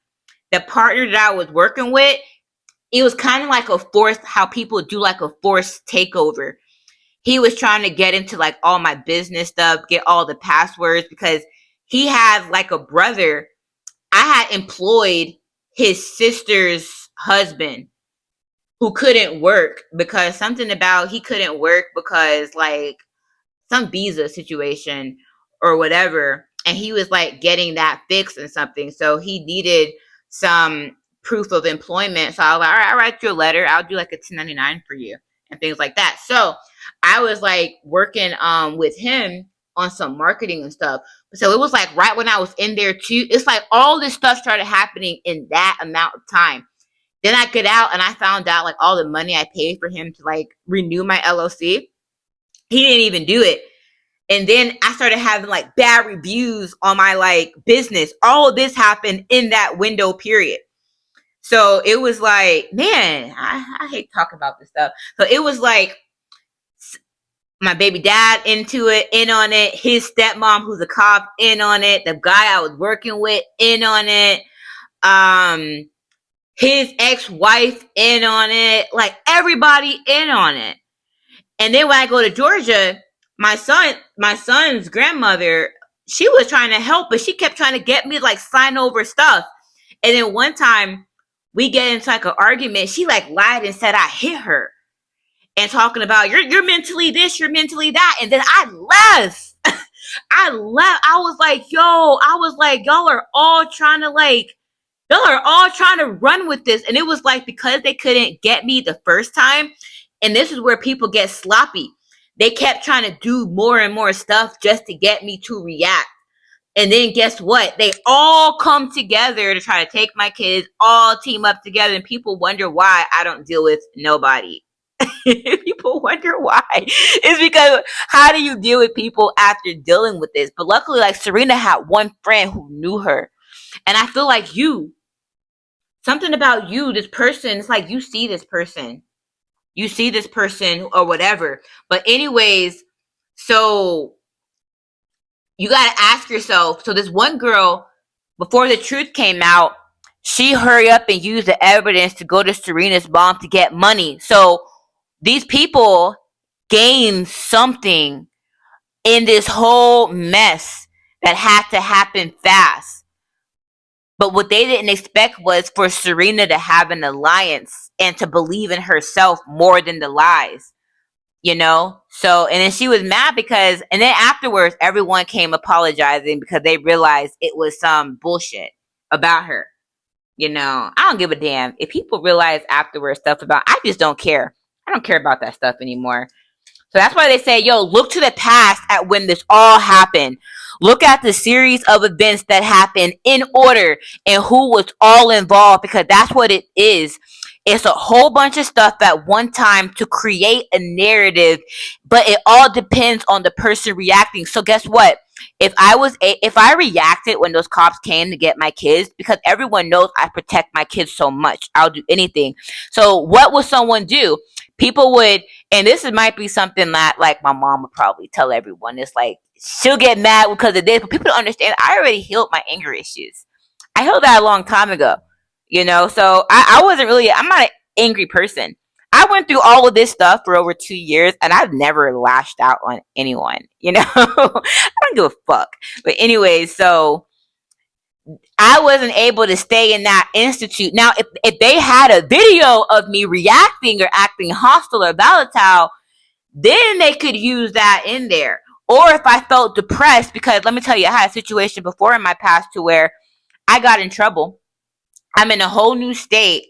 the partner that I was working with, it was kind of like a forced, how people do like a forced takeover. He was trying to get into like all my business stuff, get all the passwords, because he had like a brother. I had employed his sister's husband who couldn't work because something about he couldn't work because like some visa situation or whatever, and he was like getting that fixed and something, so he needed some proof of employment. So I was like, all right, I'll write you a letter, I'll do like a 1099 for you and things like that. So I was like working with him on some marketing and stuff. So it was like right when I was in there too, it's like all this stuff started happening in that amount of time. Then I get out and I found out like all the money I paid for him to like renew my LLC, he didn't even do it. And then I started having like bad reviews on my like business. All of this happened in that window period. So it was like, man, I hate talking about this stuff. So it was like my baby dad into it, in on it, his stepmom who's a cop in on it, the guy I was working with in on it, his ex-wife in on it, like everybody in on it. And then when I go to Georgia, my son's grandmother, she was trying to help, but she kept trying to get me to like sign over stuff. And then one time we get into like an argument. She like lied and said I hit her and talking about you're mentally this, you're mentally that. And then I left. I left. I was like, y'all are all trying to run with this. And it was like because they couldn't get me the first time, and this is where people get sloppy. They kept trying to do more and more stuff just to get me to react. And then guess what? They all come together to try to take my kids, all team up together, and people wonder why I don't deal with nobody. People wonder why. It's because how do you deal with people after dealing with this? But luckily, like Serena had one friend who knew her. And I feel like something about you, this person, it's like you see this person. You see this person or whatever. But anyways, so you got to ask yourself. So this one girl, before the truth came out, she hurry up and use the evidence to go to Serena's mom to get money. So these people gain something in this whole mess that had to happen fast. But what they didn't expect was for Serena to have an alliance and to believe in herself more than the lies, you know? So, and then she was mad because, and then afterwards, everyone came apologizing because they realized it was some bullshit about her. You know, I don't give a damn. If people realize afterwards stuff about, I just don't care. I don't care about that stuff anymore. So that's why they say, yo, look to the past at when this all happened. Look at the series of events that happened in order and who was all involved, because that's what it is. It's a whole bunch of stuff at one time to create a narrative, but it all depends on the person reacting. So guess what? If I reacted when those cops came to get my kids, because everyone knows I protect my kids so much, I'll do anything. So what would someone do? People would, and might be something that like my mom would probably tell everyone. It's like she'll get mad because of this, but people don't understand. I already healed my anger issues. I healed that a long time ago, you know. So I wasn't really. I'm not an angry person. I went through all of this stuff for over 2 years, and I've never lashed out on anyone. You know, I don't give a fuck. But anyway, so I wasn't able to stay in that institute. Now, if they had a video of me reacting or acting hostile or volatile, then they could use that in there. Or if I felt depressed, because let me tell you, I had a situation before in my past to where I got in trouble. I'm in a whole new state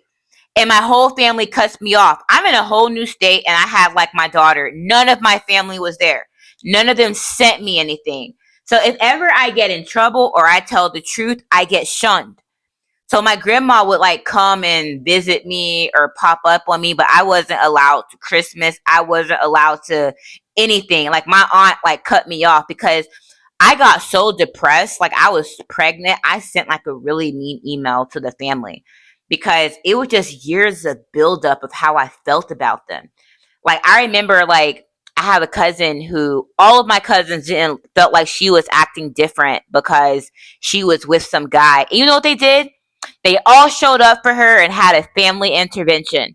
and my whole family cuts me off. I'm in a whole new state and I have like my daughter. None of my family was there. None of them sent me anything. So if ever I get in trouble or I tell the truth, I get shunned. So my grandma would like come and visit me or pop up on me, but I wasn't allowed to Christmas. I wasn't allowed to anything. Like my aunt like cut me off because I got so depressed. Like I was pregnant. I sent like a really mean email to the family because it was just years of buildup of how I felt about them. Like I remember like I have a cousin who all of my cousins didn't felt like she was acting different because she was with some guy. And you know what they did? They all showed up for her and had a family intervention.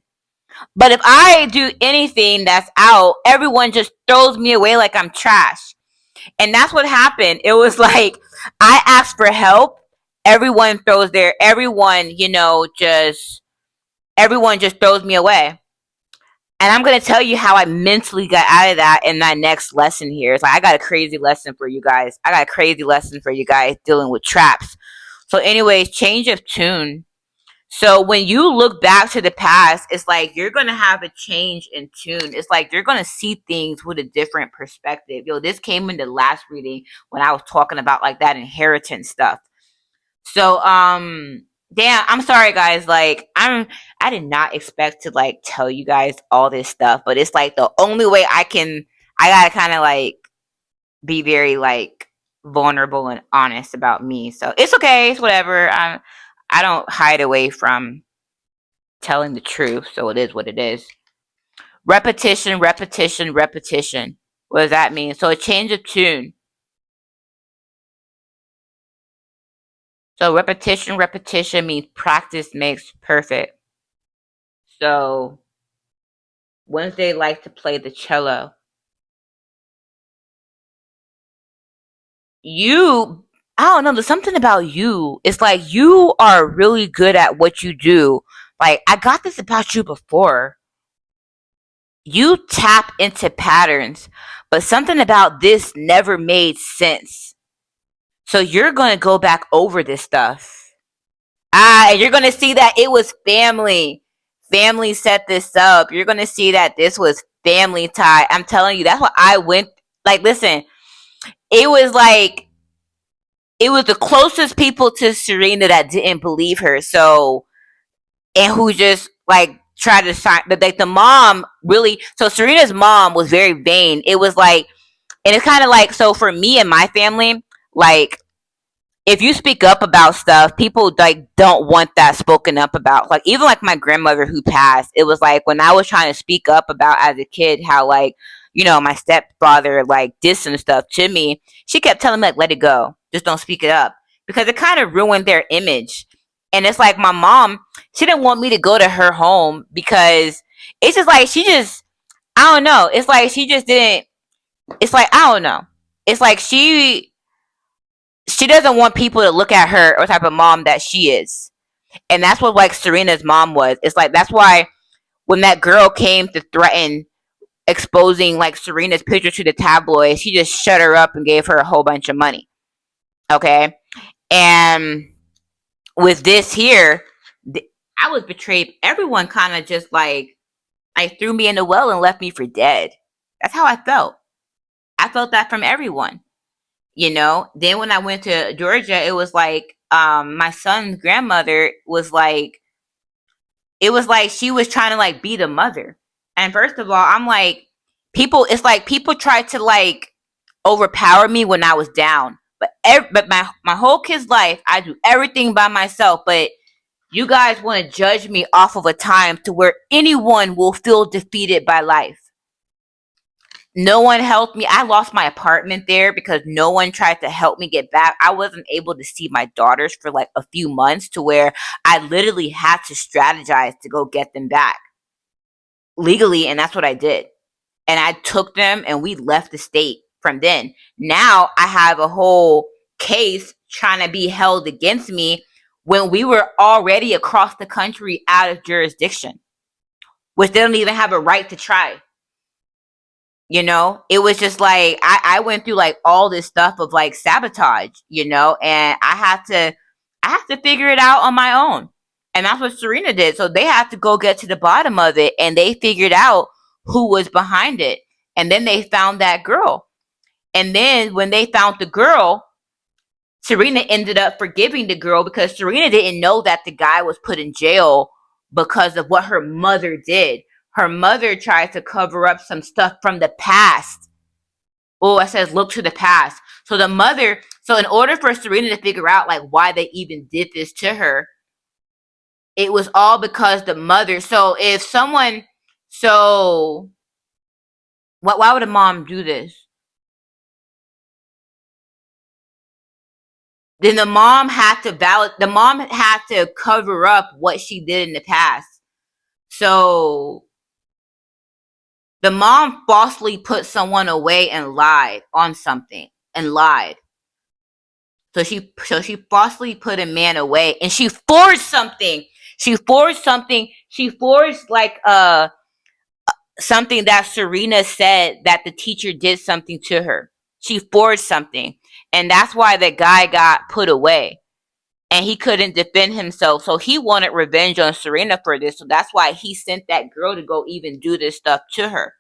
But if I do anything that's out, everyone just throws me away like I'm trash. And that's what happened. It was like I asked for help. Everyone, you know, everyone just throws me away. And I'm going to tell you how I mentally got out of that in that next lesson here. It's like I got a crazy lesson for you guys. I got a crazy lesson for you guys dealing with traps. So anyways, change of tune. So when you look back to the past, it's like you're going to have a change in tune. It's like you're going to see things with a different perspective. Yo, this came in the last reading when I was talking about like that inheritance stuff. So damn, I'm sorry guys. Like I did not expect to like tell you guys all this stuff, but it's like the only way I got to kind of like be very like vulnerable and honest about me. So it's okay. It's whatever. I don't hide away from telling the truth. So it is what it is. Repetition, repetition, repetition. What does that mean? So a change of tune. So repetition, repetition means practice makes perfect. So Wednesday likes to play the cello. I don't know, there's something about you. It's like you are really good at what you do. Like, I got this about you before. You tap into patterns, but something about this never made sense. So you're going to go back over this stuff. And you're going to see that it was family. Family set this up. You're going to see that this was family tie. I'm telling you, that's what I went. Like, listen, it was like, it was the closest people to Serena that didn't believe her. So, and who just like tried to sign, but like the mom really, so Serena's mom was very vain. It was like, and it's kind of like, so for me and my family, like, if you speak up about stuff, people like don't want that spoken up about. Like even like my grandmother who passed, it was like when I was trying to speak up about as a kid how like, you know, my stepfather like did some stuff to me, she kept telling me like let it go. Just don't speak it up. Because it kind of ruined their image. And it's like my mom, she didn't want me to go to her home because it's just like I don't know. It's like she just didn't. It's like I don't know. It's like she doesn't want people to look at her or type of mom that she is. And that's what like Serena's mom was. It's like that's why when that girl came to threaten exposing like Serena's picture to the tabloids, she just shut her up and gave her a whole bunch of money. Okay. And with this here, I was betrayed. Everyone kind of just like threw me in the well and left me for dead. That's how I felt. I felt that from everyone. Then when I went to Georgia, it was like my son's grandmother was like, it was like she was trying to like be the mother. And first of all, I'm like, it's like people tried to like overpower me when I was down. But my whole kid's life, I do everything by myself. But you guys want to judge me off of a time to where anyone will feel defeated by life. No one helped me. I lost my apartment there because no one tried to help me get back. I wasn't able to see my daughters for like a few months to where I literally had to strategize to go get them back legally. And that's what I did. And I took them and we left the state from then. Now I have a whole case trying to be held against me when we were already across the country out of jurisdiction, which they don't even have a right to try. It was just like I went through like all this stuff of like sabotage, and I have to figure it out on my own. And that's what Serena did. So they had to go get to the bottom of it, and they figured out who was behind it. And then they found that girl. And then when they found the girl, Serena ended up forgiving the girl because Serena didn't know that the guy was put in jail because of what her mother did. Her mother tried to cover up some stuff from the past. Oh, it says look to the past. So in order for Serena to figure out like why they even did this to her, it was all because the mother. So if someone, so why would a mom do this? Then the mom had to cover up what she did in the past. So the mom falsely put someone away and lied on something and lied. So she falsely put a man away and she forged something. She forged like something that Serena said that the teacher did something to her. She forged something. And that's why the guy got put away. And he couldn't defend himself. So he wanted revenge on Serena for this. So that's why he sent that girl to go even do this stuff to her.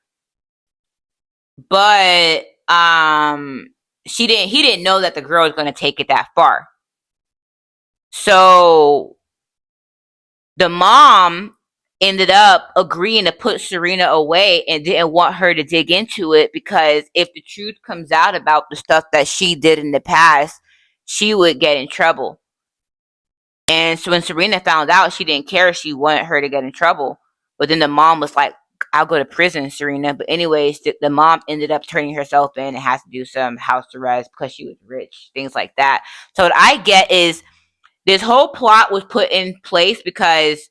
But he didn't know that the girl was going to take it that far. So the mom ended up agreeing to put Serena away and didn't want her to dig into it because if the truth comes out about the stuff that she did in the past, she would get in trouble. And so when Serena found out, she didn't care. She wanted her to get in trouble. But then the mom was like, I'll go to prison, Serena. But anyways, the mom ended up turning herself in and has to do some house arrest because she was rich, things like that. So what I get is this whole plot was put in place because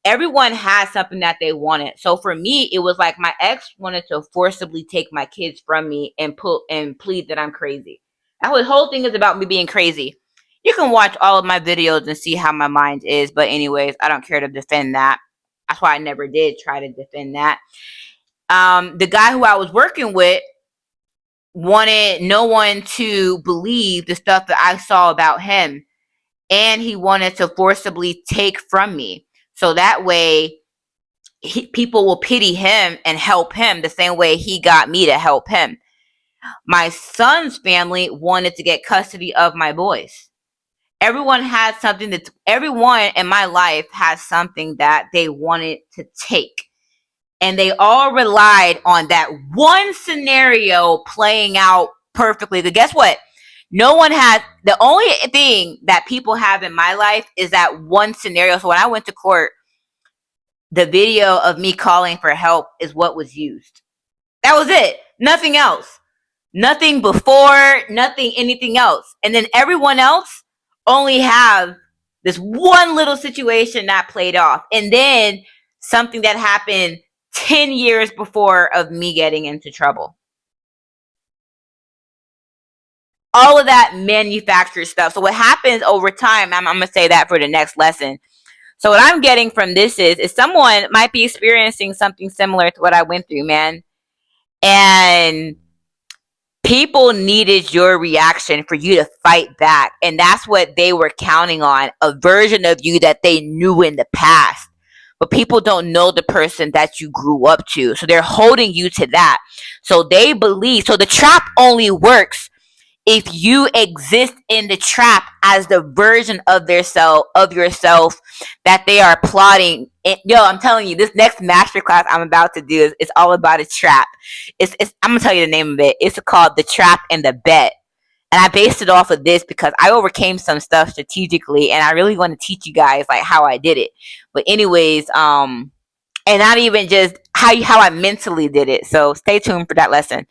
everyone had something that they wanted. So for me, it was like my ex wanted to forcibly take my kids from me and plead that I'm crazy. That whole thing is about me being crazy. You can watch all of my videos and see how my mind is. But anyways, I don't care to defend that. That's why I never did try to defend that. The guy who I was working with wanted no one to believe the stuff that I saw about him. And he wanted to forcibly take from me. So that way, people will pity him and help him the same way he got me to help him. My son's family wanted to get custody of my boys. Everyone in my life has something that they wanted to take. And they all relied on that one scenario playing out perfectly. But guess what? The only thing that people have in my life is that one scenario. So when I went to court, the video of me calling for help is what was used. That was it. Nothing else. Nothing before, anything else. And then everyone else only have This one little situation that played off. And then something that happened 10 years before of me getting into trouble. All of that manufactured stuff. So what happens over time, I'm going to say that for the next lesson. So what I'm getting from this is someone might be experiencing something similar to what I went through, man. And people needed your reaction for you to fight back. And that's what they were counting on, a version of you that they knew in the past. But people don't know the person that you grew up to. So they're holding you to that. So they believe, so the trap only works if you exist in the trap as the version of yourself that they are plotting. Yo, I'm telling you, this next masterclass I'm about to do is all about a trap. I'm gonna tell you the name of it. It's called The Trap and the Bet. And I based it off of this because I overcame some stuff strategically, and I really want to teach you guys like how I did it. But anyways, and not even just how I mentally did it. So stay tuned for that lesson.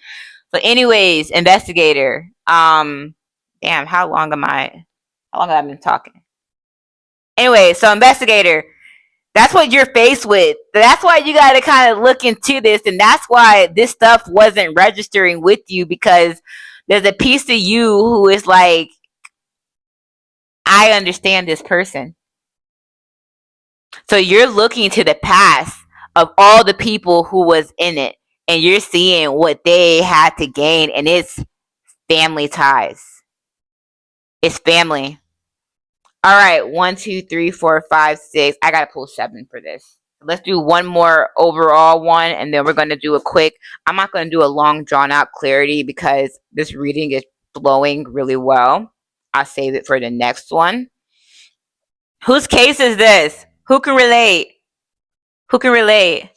So anyways, Investigator. Damn, how long have I been talking? Anyway, so Investigator, that's what you're faced with. That's why you got to kind of look into this, and that's why this stuff wasn't registering with you, because there's a piece of you who is like, I understand this person. So you're looking to the past of all the people who was in it, and you're seeing what they had to gain, and it's family ties. It's family. All right, 1, 2, 3, 4, 5, 6. I gotta pull 7 for this. Let's do one more overall one, and then we're gonna do a quick. I'm not gonna do a long, drawn out clarity because this reading is flowing really well. I'll save it for the next one. Whose case is this? Who can relate? Who can relate?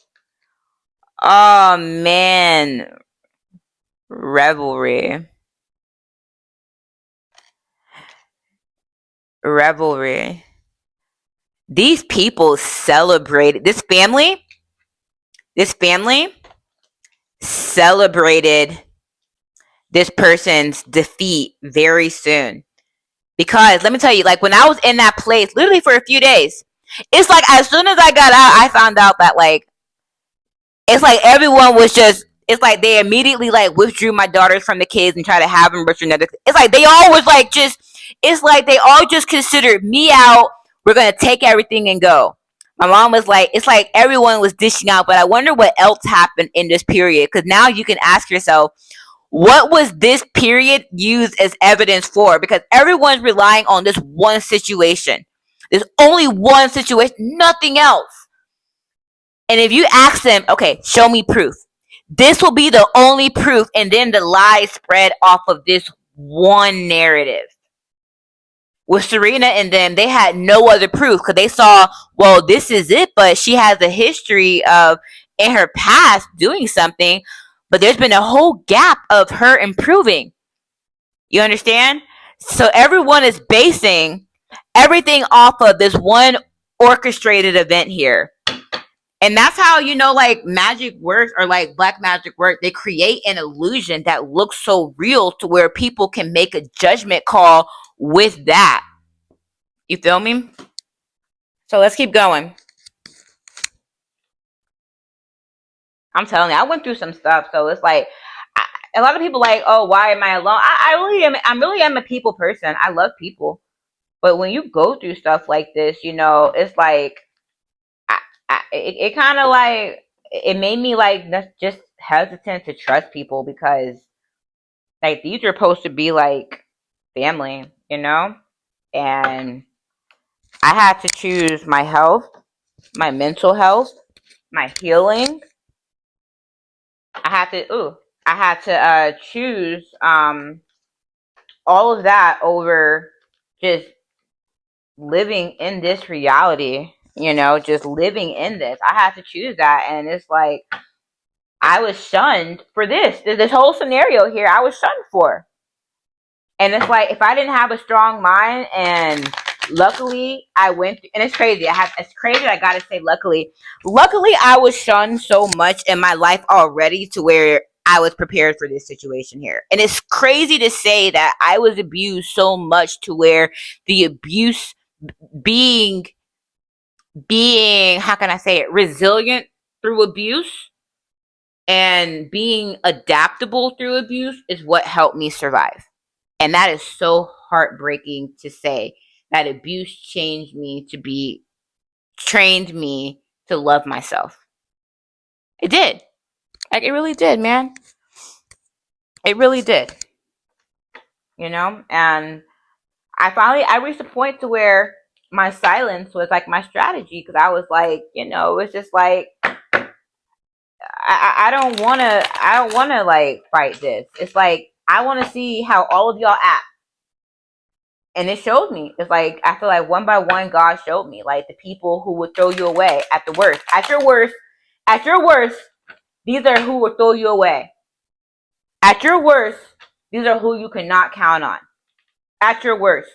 Oh man, revelry. These people celebrated, this family celebrated this person's defeat very soon. Because let me tell you, like when I was in that place, literally for a few days, it's like as soon as I got out, I found out that like, it's like everyone was just, it's like they immediately like withdrew my daughters from the kids and tried to have them with another. It's like they all was like just, it's like they all just considered me out. We're going to take everything and go. My mom was like, it's like everyone was dishing out, but I wonder what else happened in this period. Because now you can ask yourself, what was this period used as evidence for? Because everyone's relying on this one situation. There's only one situation, nothing else. And if you ask them, okay, show me proof, this will be the only proof. And then the lies spread off of this one narrative. With Serena and them, they had no other proof because they saw, well, this is it, but she has a history of in her past doing something, but there's been a whole gap of her improving. You understand? So everyone is basing everything off of this one orchestrated event here. And that's how, you know, like magic works, or like black magic works. They create an illusion that looks so real to where people can make a judgment call with that. You feel me? So let's keep going. I'm telling you, I went through some stuff. So it's like, a lot of people like, oh, why am I alone? I really am a people person. I love people. But when you go through stuff like this, you know, it's like, it kind of like, it made me like just hesitant to trust people, because like these are supposed to be like family, you know? And I had to choose my health, my mental health, my healing. I had to choose all of that over just living in this reality, you know, just living in this. I had to choose that, and it's like I was shunned for this whole scenario here. I was shunned for. And it's like, if I didn't have a strong mind, and luckily I went through, and it's crazy. It's crazy. I gotta say, luckily I was shunned so much in my life already to where I was prepared for this situation here. And it's crazy to say that I was abused so much to where the abuse being how can I say it, resilient through abuse and being adaptable through abuse is what helped me survive. And that is so heartbreaking to say, that abuse trained me to love myself. It did. Like, it really did, man. It really did. You know? And I reached a point to where my silence was like my strategy, because I was like, you know, it's just like, I don't wanna like fight this. It's like, I wanna see how all of y'all act. And it showed me. It's like, I feel like one by one, God showed me, like, the people who would throw you away at the worst. At your worst, these are who will throw you away. At your worst, these are who you cannot count on. At your worst.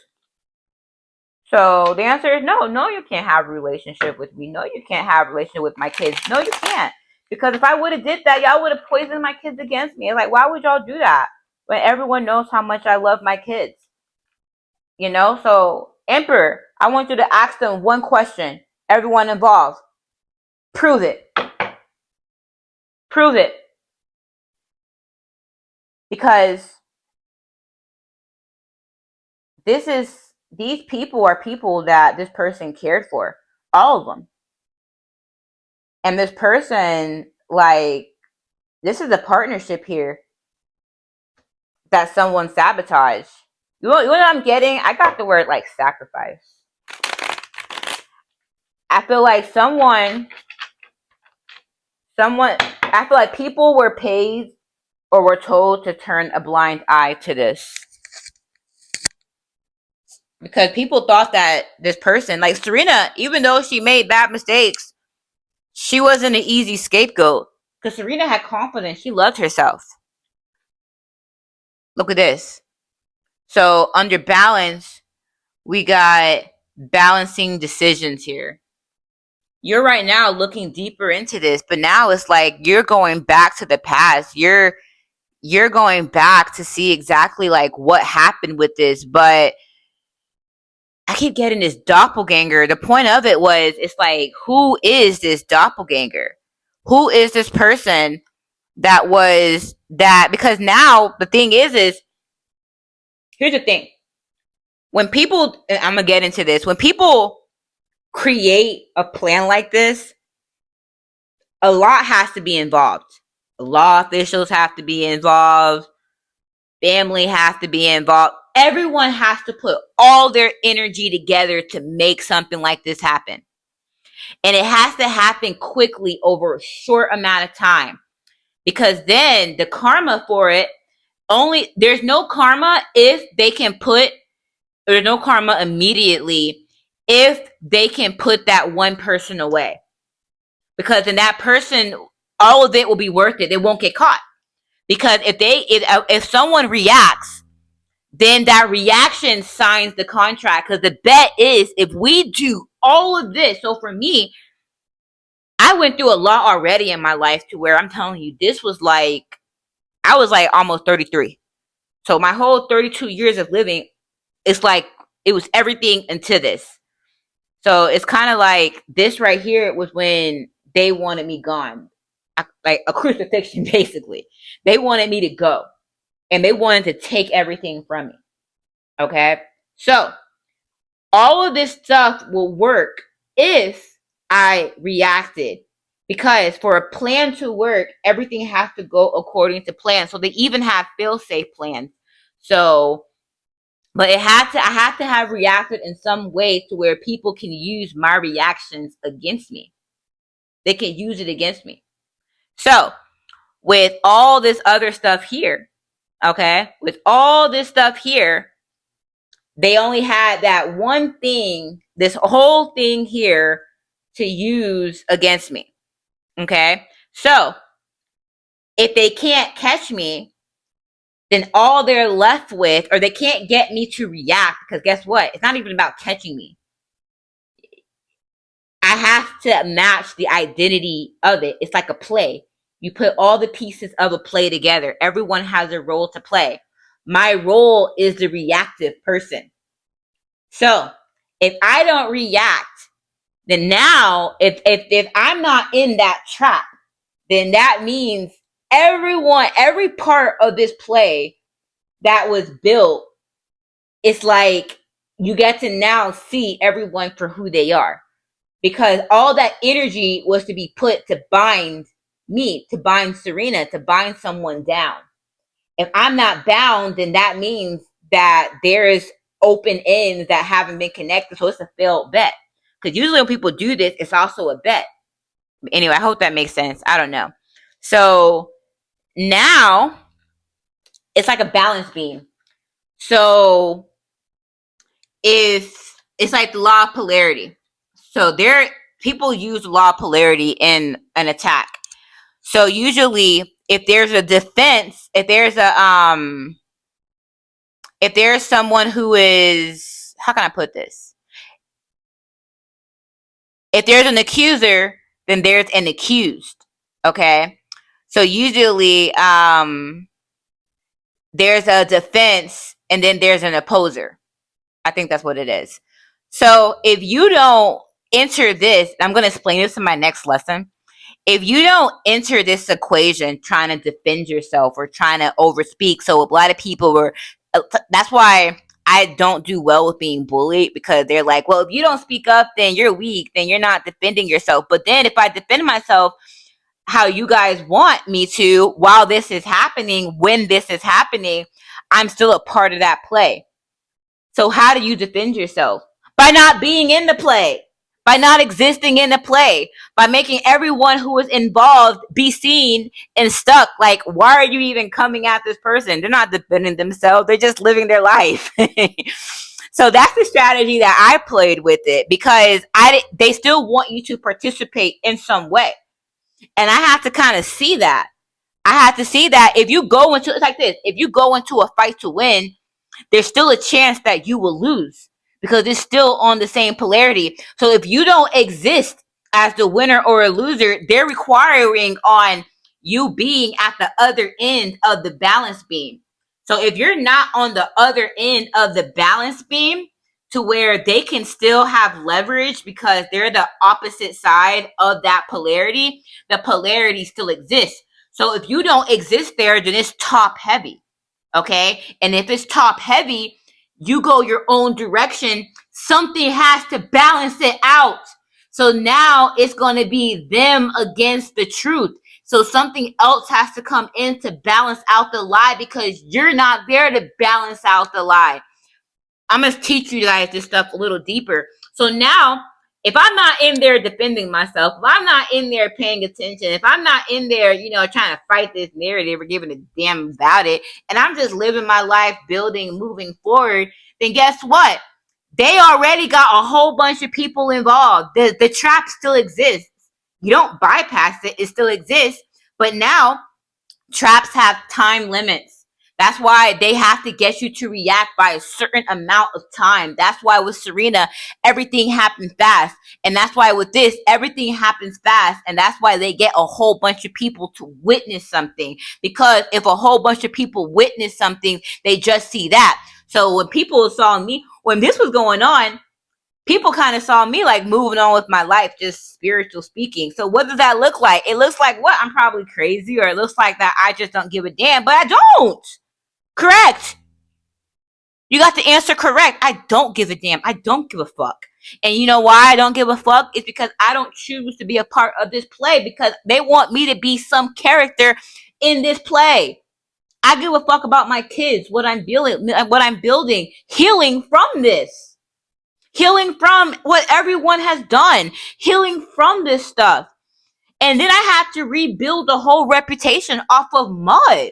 So the answer is no. No, you can't have a relationship with me. No, you can't have a relationship with my kids. No, you can't. Because if I would have did that, y'all would have poisoned my kids against me. It's like, why would y'all do that when everyone knows how much I love my kids? You know? So, Emperor, I want you to ask them one question. Everyone involved. Prove it. Prove it. Because these people are people that this person cared for. All of them. And this person, like, this is a partnership here that someone sabotaged. You know what I'm getting? I got the word, like, sacrifice. I feel like I feel like people were paid or were told to turn a blind eye to this. Because people thought that this person, like Serena, even though she made bad mistakes, she wasn't an easy scapegoat. Because Serena had confidence. She loved herself. Look at this. So under balance, we got balancing decisions here. You're right now looking deeper into this, but now it's like you're going back to the past. You're going back to see exactly like what happened with this. But I keep getting this doppelganger. The point of it was, it's like, who is this doppelganger? Who is this person that was that? Because now the thing is here's the thing. When people, and I'm going to get into this, when people create a plan like this, a lot has to be involved. Law officials have to be involved. Family has to be involved. Everyone has to put all their energy together to make something like this happen. And it has to happen quickly over a short amount of time. Because then the karma for it, there's no karma if they can there's no karma immediately if they can put that one person away. Because then that person, all of it will be worth it. They won't get caught. Because if someone reacts, then that reaction signs the contract. Because the bet is, if we do all of this. So for me, I went through a lot already in my life to where I'm telling you, this was like, I was like almost 33. So my whole 32 years of living, it's like, it was everything into this. So it's kind of like this right here was when they wanted me gone. Like a crucifixion, basically. They wanted me to go. And they wanted to take everything from me. Okay? So, all of this stuff will work if I reacted. Because for a plan to work, everything has to go according to plan. So they even have fail-safe plans. So, but I had to have reacted in some way to where people can use my reactions against me. They can use it against me. So, with all this other stuff here, okay? With all this stuff here, they only had that one thing, this whole thing here, to use against me. Okay? So, if they can't catch me, then all they're left with, or they can't get me to react, because guess what? It's not even about catching me. I have to match the identity of it. It's like a play. You put all the pieces of a play together. Everyone has a role to play. My role is the reactive person. So, If I don't react, then now if I'm not in that trap, then that means every part of this play that was built, it's like you get to now see everyone for who they are. Because all that energy was to be put to bind me, to bind Serena, to bind someone down. If I'm not bound, then that means that there's open ends that haven't been connected. So it's a failed bet. Because usually when people do this, it's also a bet. Anyway, I hope that makes sense. I don't know. So now it's like a balance beam. So if it's like the law of polarity. So there people use law of polarity in an attack. So usually if there's a defense, if there's someone who is, how can I put this? If there's an accuser, then there's an accused. Okay? So usually there's a defense and then there's an opposer. I think that's what it is. So if you don't enter this, I'm going to explain this in my next lesson. If you don't enter this equation trying to defend yourself or trying to overspeak, so a lot of people were, that's why I don't do well with being bullied, because they're like, well, if you don't speak up, then you're weak, then you're not defending yourself. But then if I defend myself how you guys want me to, while this is happening, when this is happening, I'm still a part of that play. So how do you defend yourself? By not being in the play, by not existing in the play, by making everyone who is involved be seen and stuck. Like, why are you even coming at this person? They're not defending themselves. They're just living their life. So that's the strategy that I played with it, because they still want you to participate in some way. And I have to kind of see that. I have to see that if you go into, it's like this, if you go into a fight to win, there's still a chance that you will lose, because it's still on the same polarity. So if you don't exist as the winner or a loser, they're requiring on you being at the other end of the balance beam. So if you're not on the other end of the balance beam to where they can still have leverage because they're the opposite side of that polarity, the polarity still exists. So if you don't exist there, then it's top heavy. Okay. And if it's top heavy, you go your own direction. Something has to balance it out. So now it's going to be them against the truth. So something else has to come in to balance out the lie, because you're not there to balance out the lie. I'm going to teach you guys this stuff a little deeper. So now, if I'm not in there defending myself, if I'm not in there paying attention, if I'm not in there, trying to fight this narrative or giving a damn about it, and I'm just living my life, building, moving forward, then guess what? They already got a whole bunch of people involved. The trap still exists. You don't bypass it. It still exists. But now, traps have time limits. That's why they have to get you to react by a certain amount of time. That's why with Serena, everything happens fast. And that's why with this, everything happens fast. And that's why they get a whole bunch of people to witness something. Because if a whole bunch of people witness something, they just see that. So when people saw me, when this was going on, people kind of saw me like moving on with my life, just spiritual speaking. So what does that look like? It looks like what? I'm probably crazy, or it looks like that I just don't give a damn, but I don't. Correct. You got the answer correct. I don't give a damn. I don't give a fuck. And you know why I don't give a fuck? It's because I don't choose to be a part of this play, because they want me to be some character in this play. I give a fuck about my kids, what I'm building, healing from this. Healing from what everyone has done. Healing from this stuff. And then I have to rebuild the whole reputation off of mud.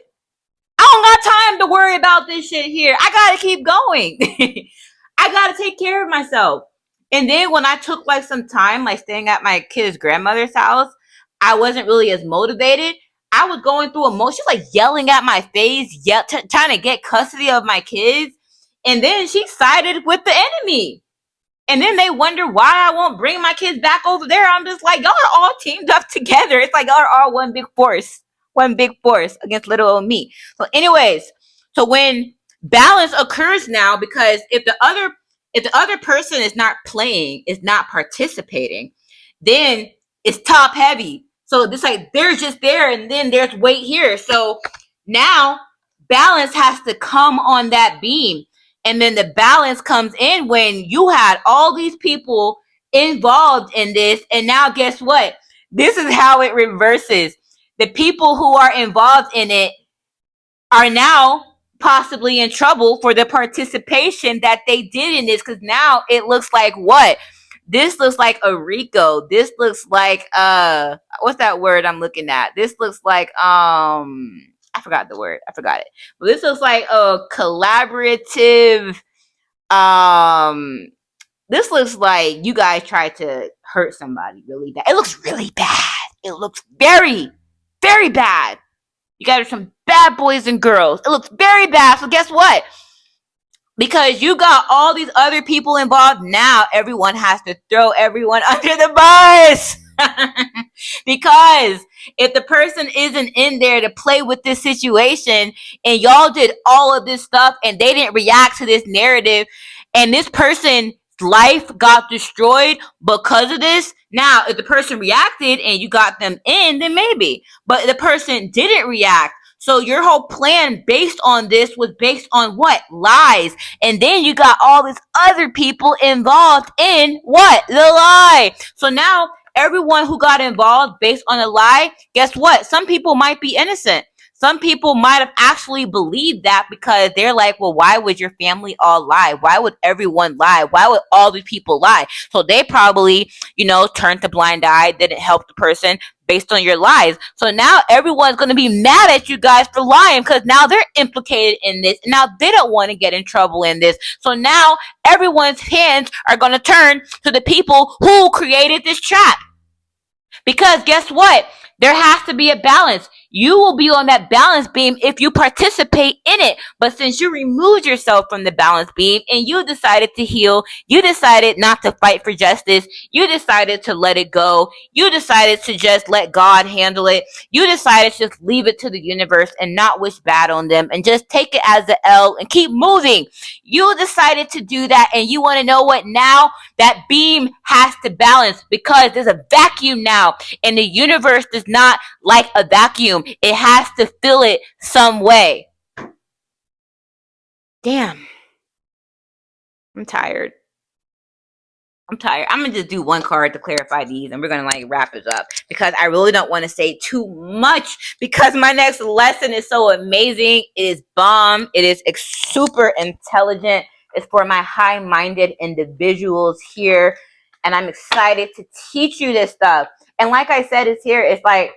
I don't got time to worry about this shit here. I gotta keep going. I gotta take care of myself. And then when I took like some time, like staying at my kid's grandmother's house, I wasn't really as motivated. I was going through emotions, like yelling at my face, trying to get custody of my kids. And then she sided with the enemy. And then they wonder why I won't bring my kids back over there. I'm just like, y'all are all teamed up together. It's like y'all are all one big force against little old me. So anyways, so when balance occurs now, because if if the other person is not playing, is not participating, then it's top heavy. So it's like they're just there and then there's weight here. So now balance has to come on that beam. And then the balance comes in when you had all these people involved in this. And now guess what? This is how it reverses. The people who are involved in it are now possibly in trouble for the participation that they did in this, because now it looks like what? This looks like a RICO. This looks like what's that word I'm looking at? This looks like I forgot the word. I forgot it. But this looks like a collaborative this looks like you guys tried to hurt somebody really bad. It looks really bad. It looks very, very bad. You guys are some bad boys and girls. It looks very bad. So guess what? Because you got all these other people involved, now everyone has to throw everyone under the bus. Because if the person isn't in there to play with this situation and y'all did all of this stuff and they didn't react to this narrative and this person's life got destroyed because of this, now if the person reacted and you got them in, then maybe. But the person didn't react. So your whole plan based on this was based on what? Lies. And then you got all these other people involved in what? The lie. So now everyone who got involved based on a lie, guess what? Some people might be innocent. Some people might have actually believed that because they're like, well, why would your family all lie? Why would everyone lie? Why would all these people lie? So they probably, turned a blind eye, didn't help the person based on your lies. So now everyone's going to be mad at you guys for lying because now they're implicated in this. And now they don't want to get in trouble in this. So now everyone's hands are going to turn to the people who created this trap. Because guess what? There has to be a balance. You will be on that balance beam if you participate in it. But since you removed yourself from the balance beam and you decided to heal, you decided not to fight for justice, you decided to let it go, you decided to just let God handle it, you decided to just leave it to the universe and not wish bad on them and just take it as the L and keep moving. You decided to do that, and you want to know what now? That beam has to balance because there's a vacuum now, and the universe does not like a vacuum. It has to fill it some way. Damn. I'm tired. I'm going to just do one card to clarify these, and we're going to wrap it up because I really don't want to say too much because my next lesson is so amazing. It is bomb. It is super intelligent. It's for my high-minded individuals here, and I'm excited to teach you this stuff. And like I said, it's here. It's like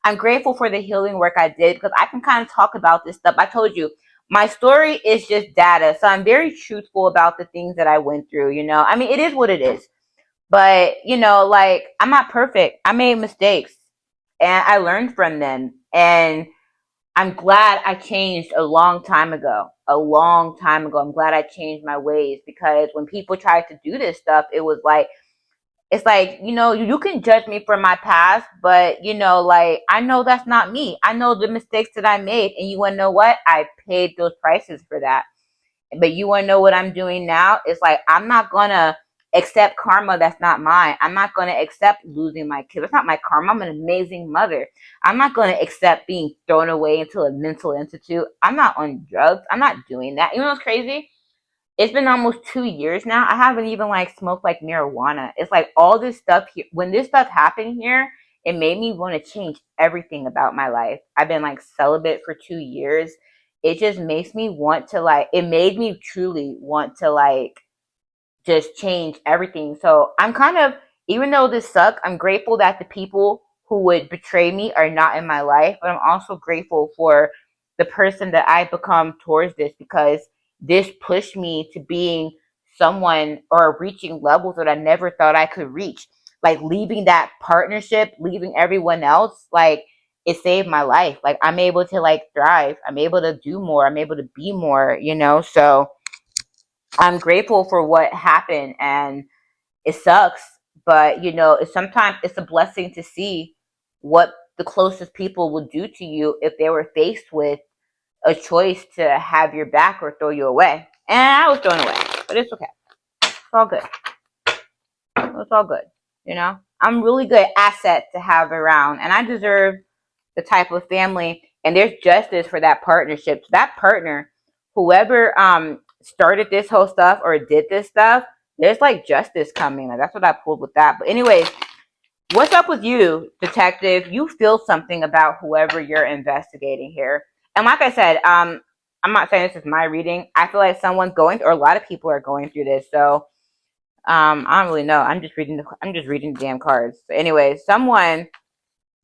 I'm grateful for the healing work I did because I can kind of talk about this stuff. I told you, my story is just data. So I'm very truthful about the things that I went through, I mean, it is what it is. But, I'm not perfect. I made mistakes and I learned from them. And I'm glad I changed a long time ago. I'm glad I changed my ways because when people tried to do this stuff, it was like, it's like, you can judge me for my past, but, I know that's not me. I know the mistakes that I made. And you want to know what? I paid those prices for that. But you want to know what I'm doing now? It's like, I'm not going to accept karma that's not mine. I'm not going to accept losing my kids. That's not my karma. I'm an amazing mother. I'm not going to accept being thrown away into a mental institute. I'm not on drugs. I'm not doing that. You know what's crazy? It's been almost 2 years now. I haven't even smoked marijuana. It's like all this stuff here. When this stuff happened here, it made me want to change everything about my life. I've been celibate for 2 years. It just makes me want to it made me truly want to just change everything. So I'm kind of, even though this sucks, I'm grateful that the people who would betray me are not in my life. But I'm also grateful for the person that I've become towards this because this pushed me to being someone or reaching levels that I never thought I could reach. Leaving that partnership, leaving everyone else, it saved my life. I'm able to thrive. I'm able to do more. I'm able to be more, So I'm grateful for what happened, and it sucks, but sometimes it's a blessing to see what the closest people will do to you if they were faced with a choice to have your back or throw you away. And I was thrown away, but it's okay. all good. It's all good. You know, I'm really good asset to have around, and I deserve the type of family. And there's justice for that partnership. So that partner, whoever started this whole stuff or did this stuff, there's like justice coming. Like, that's what I pulled with that. But anyways, what's up with you, detective? You feel something about whoever you're investigating here. And like I said, I'm not saying this is my reading. I feel like someone's going, or a lot of people are going through this. So I don't really know. I'm just reading the damn cards. So anyway, someone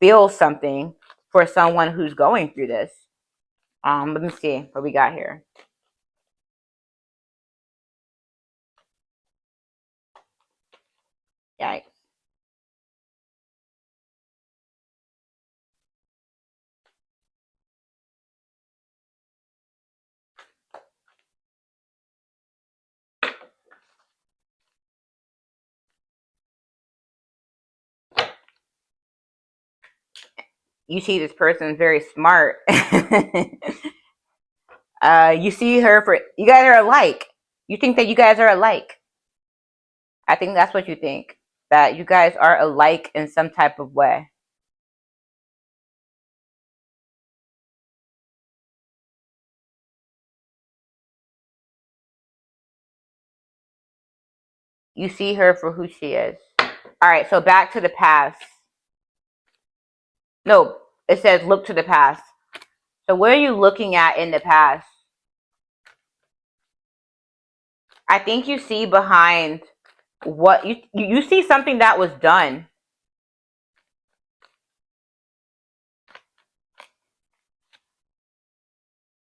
feels something for someone who's going through this. Let me see what we got here. Yikes. You see this person's very smart. You see her for, you guys are alike. You think that you guys are alike. I think that's what you think. That you guys are alike in some type of way. You see her for who she is. All right, so back to the past. No, it says look to the past. So what are you looking at in the past? I think you see behind what you see something that was done.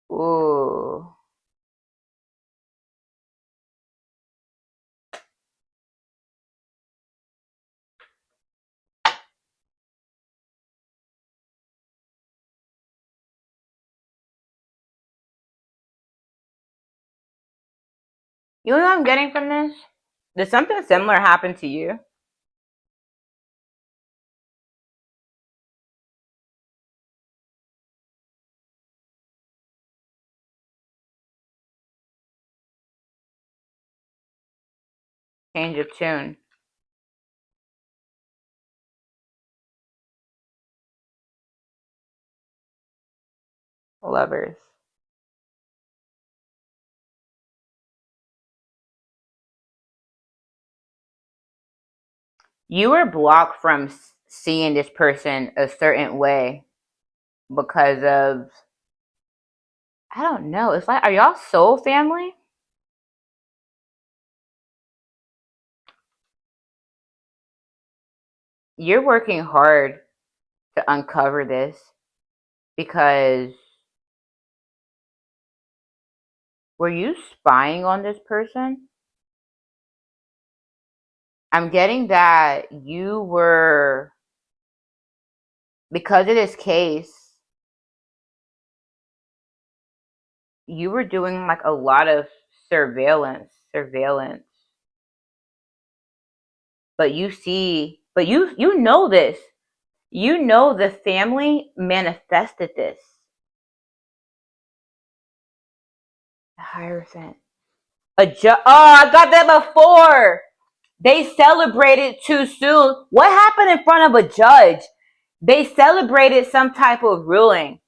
Ooh. You know what I'm getting from this? Did something similar happen to you? Change of tune. Lovers. You were blocked from seeing this person a certain way because of, I don't know. It's like, are y'all soul family? You're working hard to uncover this because were you spying on this person? I'm getting that you were, because of this case, you were doing like a lot of surveillance. But you know this. You know the family manifested this. The Hierophant. Oh, I got that before. They celebrated too soon. What happened in front of a judge? They celebrated some type of ruling.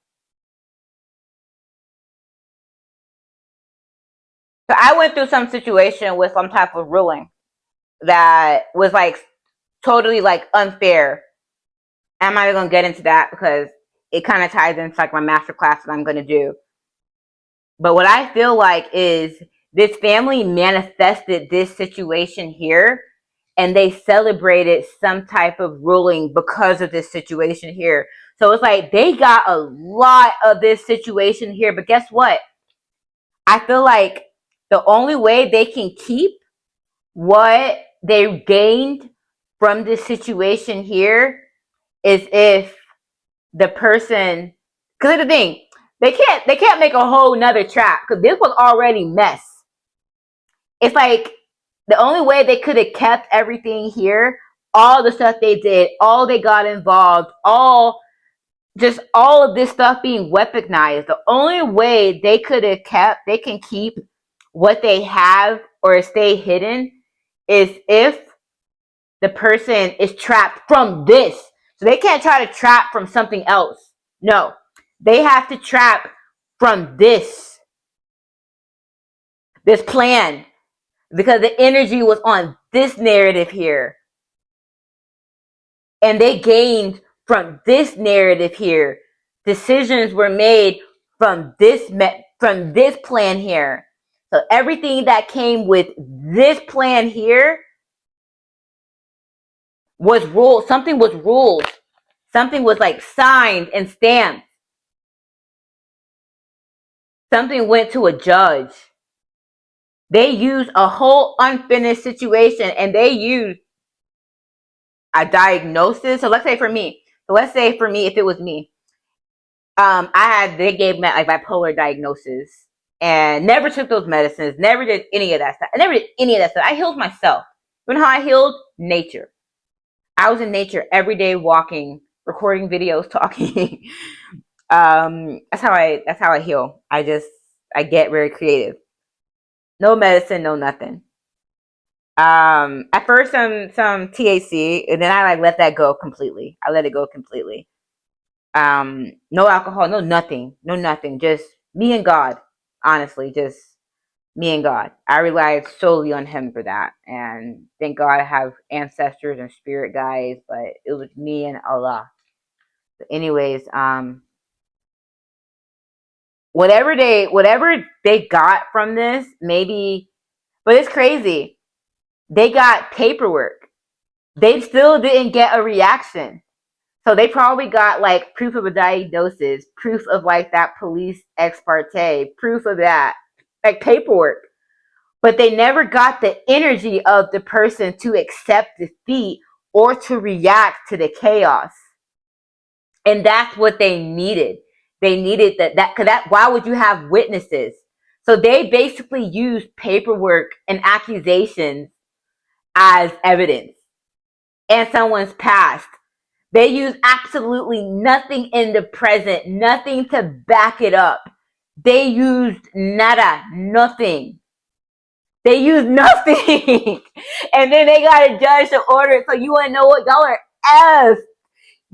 So I went through some situation with some type of ruling that was like totally like unfair. I'm not even gonna get into that because it kind of ties into like my master class that I'm gonna do. But what I feel like is this family manifested this situation here and they celebrated some type of ruling because of this situation here. So it's like they got a lot of this situation here. But guess what? I feel like the only way they can keep what they gained from this situation here is if the person, because the thing, they can't make a whole nother trap because this was already mess. It's like the only way they could have kept everything here, all the stuff they did, all they got involved, all of this stuff being weaponized. The only way they could have kept, they can keep what they have or stay hidden is if the person is trapped from this. So they can't try to trap from something else. No, they have to trap from this plan, because the energy was on this narrative here. And they gained from this narrative here. Decisions were made from this plan here. So everything that came with this plan here was ruled. Something was ruled. Something was like signed and stamped. Something went to a judge. They used a whole unfinished situation, and they used a diagnosis. So let's say for me, if it was me, they gave me like bipolar diagnosis, and never took those medicines, never did any of that stuff. I never did any of that stuff. I healed myself. You know how I healed? Nature. I was in nature every day, walking, recording videos, talking. That's how I heal. I get very creative. No medicine, no nothing. At first some THC, and then I like let that go completely. I let it go completely. No alcohol, no nothing, just me and God. Honestly, just me and God. I relied solely on him for that, and thank God I have ancestors and spirit guides, but it was me and Allah. But anyways, whatever they got from this, maybe, but it's crazy. They got paperwork. They still didn't get a reaction. So they probably got like proof of a diagnosis, proof of like that police ex parte, proof of that, like paperwork. But they never got the energy of the person to accept defeat or to react to the chaos. And that's what they needed. They needed why would you have witnesses? So they basically used paperwork and accusations as evidence and someone's past. They use absolutely nothing in the present, nothing to back it up. They used nada, nothing. They used nothing. And then they got a judge to order it. So you want to know what? Y'all are F.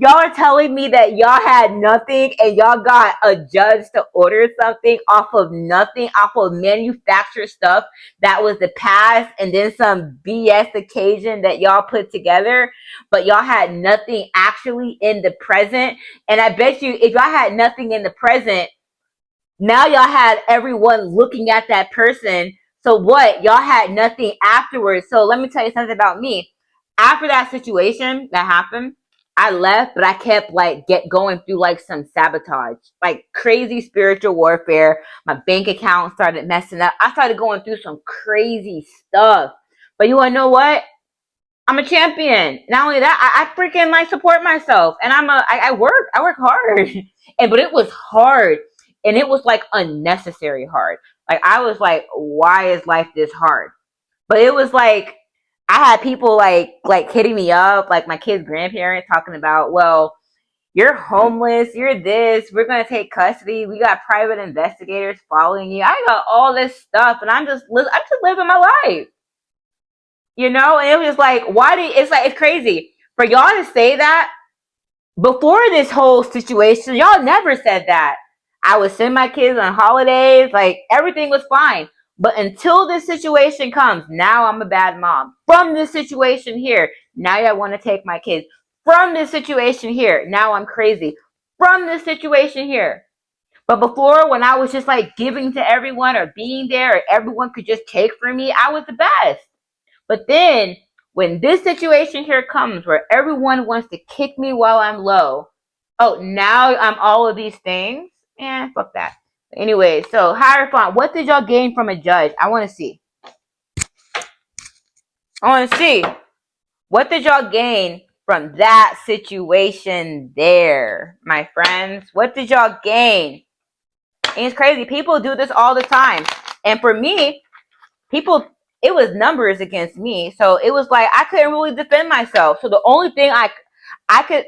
Y'all are telling me that y'all had nothing and y'all got a judge to order something off of nothing, off of manufactured stuff that was the past, and then some BS occasion that y'all put together, but y'all had nothing actually in the present. And I bet you if y'all had nothing in the present, now y'all had everyone looking at that person. So what? Y'all had nothing afterwards. So let me tell you something about me. After that situation that happened, I left, but I kept like going through like some sabotage, like crazy spiritual warfare. My bank account started messing up. I started going through some crazy stuff. But you wanna know what? I'm a champion. Not only that, I freaking like support myself, and I work hard, but it was hard, and it was like unnecessary hard. Like I was like, why is life this hard? But it was like I had people like hitting me up, like my kids' grandparents talking about, well, you're homeless, you're this, we're gonna take custody, we got private investigators following you. I got all this stuff, and I'm just living my life. And it was like, it's crazy for y'all to say that before this whole situation. Y'all never said that. I would send my kids on holidays, like everything was fine. But until this situation comes, now I'm a bad mom. From this situation here, now I want to take my kids. From this situation here, now I'm crazy. From this situation here. But before, when I was just like giving to everyone or being there, or everyone could just take from me, I was the best. But then when this situation here comes where everyone wants to kick me while I'm low, oh, now I'm all of these things? Fuck that. Anyway, so Hierophant, what did y'all gain from a judge? I want to see. What did y'all gain from that situation there, my friends? What did y'all gain? And it's crazy. People do this all the time. And for me, it was numbers against me. So it was like I couldn't really defend myself. So the only thing I could,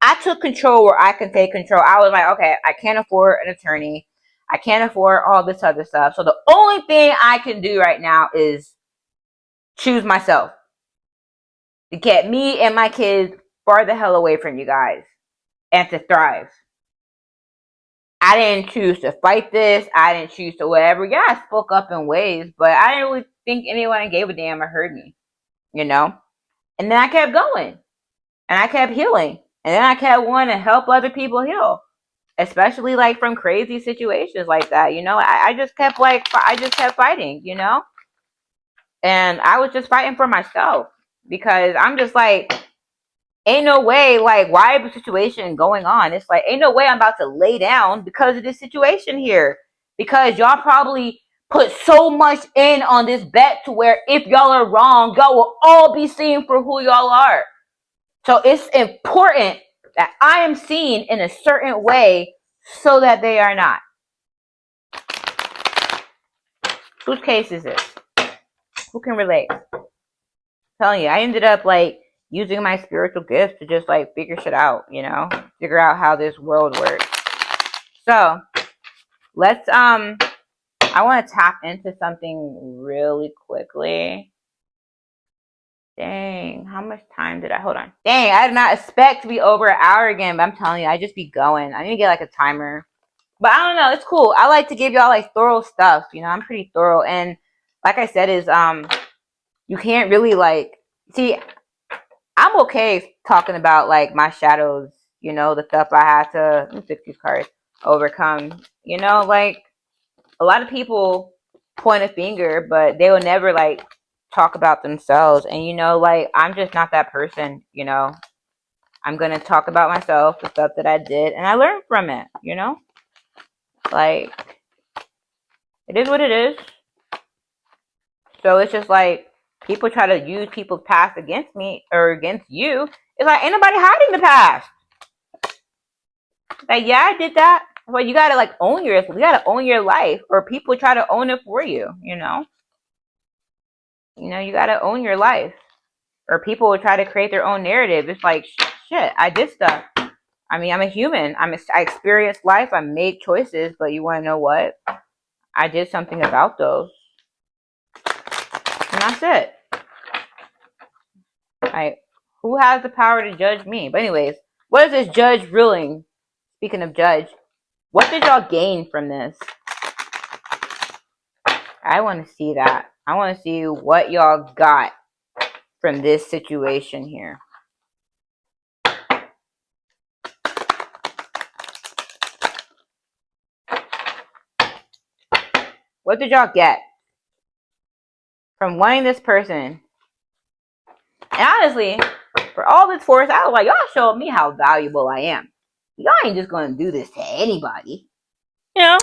I took control where I can take control. I was like, okay, I can't afford an attorney. I can't afford all this other stuff. So the only thing I can do right now is choose myself to get me and my kids far the hell away from you guys and to thrive. I didn't choose to fight this. I didn't choose to whatever. Yeah, I spoke up in ways, but I didn't really think anyone gave a damn or heard me, you know? And then I kept going and I kept healing. And then I kept wanting to help other people heal, especially like from crazy situations like that, you know? I just kept fighting, you know? And I was just fighting for myself because I'm just like, ain't no way, like, why is the situation going on? It's like, ain't no way I'm about to lay down because of this situation here. Because y'all probably put so much in on this bet to where if y'all are wrong, y'all will all be seen for who y'all are. So it's important that I am seen in a certain way so that they are not. Whose case is this? Who can relate? I'm telling you, I ended up like using my spiritual gifts to just like figure shit out, you know, figure out how this world works. So let's I want to tap into something really quickly. Dang, how much time did I hold on? Dang, I did not expect to be over an hour again, but I'm telling you, I just be going. I need to get like a timer. But I don't know, it's cool. I like to give y'all like thorough stuff, you know, I'm pretty thorough. And like I said, is you can't really like see, I'm okay talking about like my shadows, you know, the stuff I had to, let me fix these cards, overcome. You know, like a lot of people point a finger, but they will never like talk about themselves. And you know, like I'm just not that person, you know. I'm gonna talk about myself, the stuff that I did, and I learned from it, you know? Like it is what it is. So it's just like people try to use people's past against me or against you. It's like ain't nobody hiding the past. Like, yeah, I did that. Well, you gotta like you gotta own your life, or people try to own it for you, you know? You know, you gotta own your life. Or people will try to create their own narrative. It's like, shit, I did stuff. I mean, I'm a human. I experienced life. I made choices, but you wanna know what? I did something about those. And that's it. Like, who has the power to judge me? But anyways, what is this judge ruling? Speaking of judge, what did y'all gain from this? I want to see that. I want to see what y'all got from this situation here. What did y'all get from wanting this person? And honestly, for all this force, I was like, y'all showed me how valuable I am. Y'all ain't just going to do this to anybody. You know?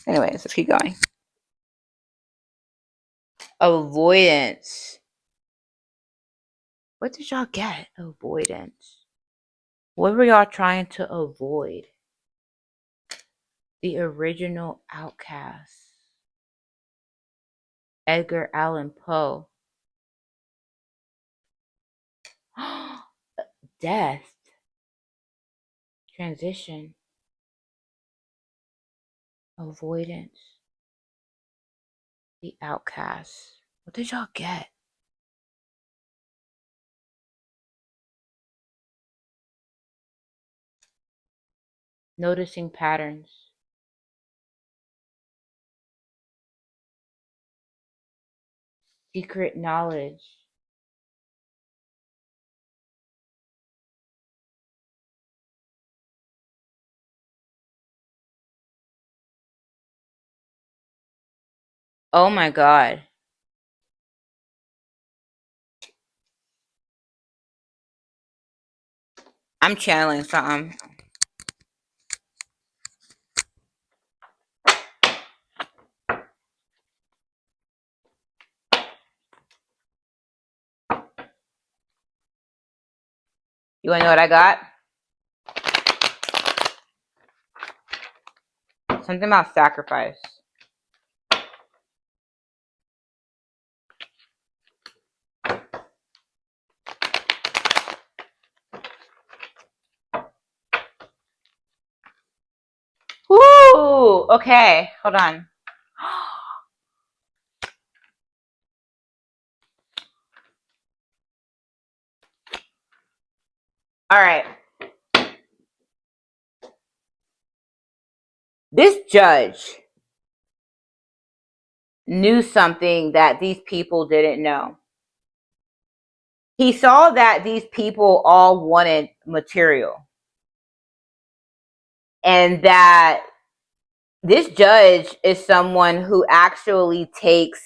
Anyways, let's keep going. Avoidance. What did y'all get? Avoidance. What were y'all trying to avoid? The original outcast. Edgar Allan Poe. Death. Transition. Avoidance. The outcast. What did y'all get? Noticing patterns. Secret knowledge. Oh my god. I'm channeling something. You wanna know what I got? Something about sacrifice. Woo! Okay, hold on. This judge knew something that these people didn't know. He saw that these people all wanted material, and that this judge is someone who actually takes,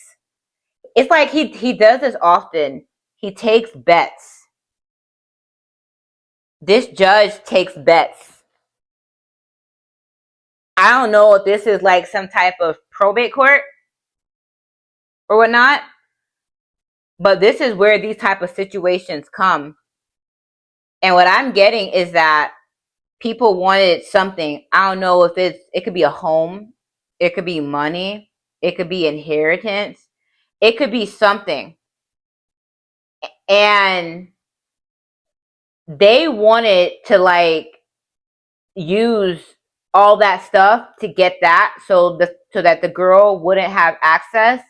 it's like he does this often. He takes bets. This judge takes bets. I don't know if this is like some type of probate court or whatnot, but this is where these type of situations come. And what I'm getting is that people wanted something. I don't know if it could be a home, it could be money, it could be inheritance, it could be something. And they wanted to like use all that stuff to get that, so that the girl wouldn't have access.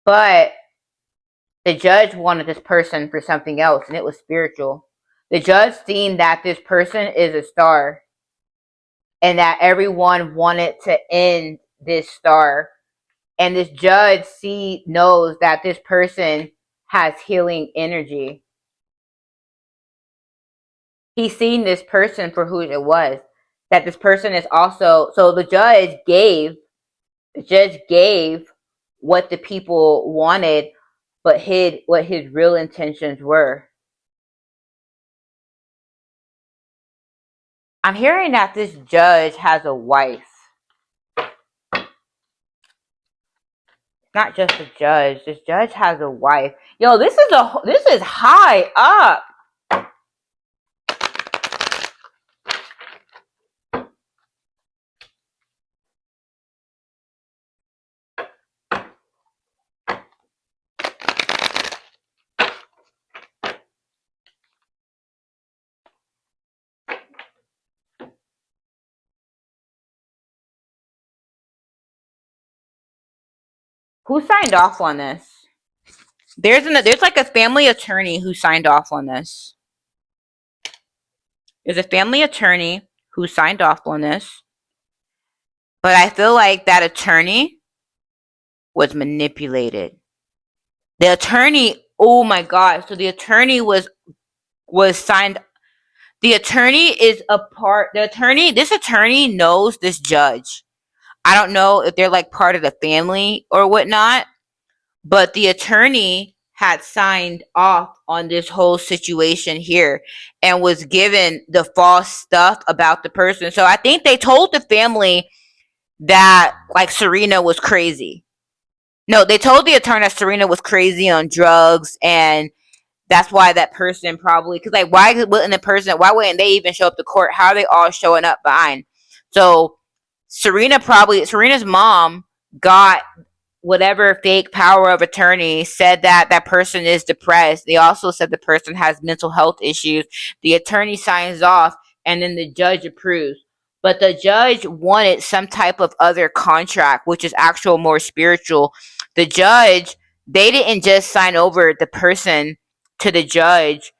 But the judge wanted this person for something else, and it was spiritual. The judge seen that this person is a star, and that everyone wanted to end this star. And this judge knows that this person has healing energy. He's seen this person for who it was. That this person is also, so the judge gave what the people wanted, but hid what his real intentions were. I'm hearing that this judge has a wife. Not just a judge. This judge has a wife. Yo, this is high up. Who signed off on this? There's like a family attorney who signed off on this. There's a family attorney who signed off on this. But I feel like that attorney was manipulated. The attorney, oh my god, so the attorney was signed. The attorney is a part, this attorney knows this judge. I don't know if they're like part of the family or whatnot, but the attorney had signed off on this whole situation here and was given the false stuff about the person. So I think they told the family that like Serena was crazy. No, they told the attorney that Serena was crazy on drugs, and that's why that person probably, because like why wouldn't they even show up to court? How are they all showing up behind? So Serena's mom got whatever fake power of attorney, said that that person is depressed. They also said the person has mental health issues. The attorney signs off, and then the judge approves. But the judge wanted some type of other contract, which is actual more spiritual. The judge, they didn't just sign over the person to the judge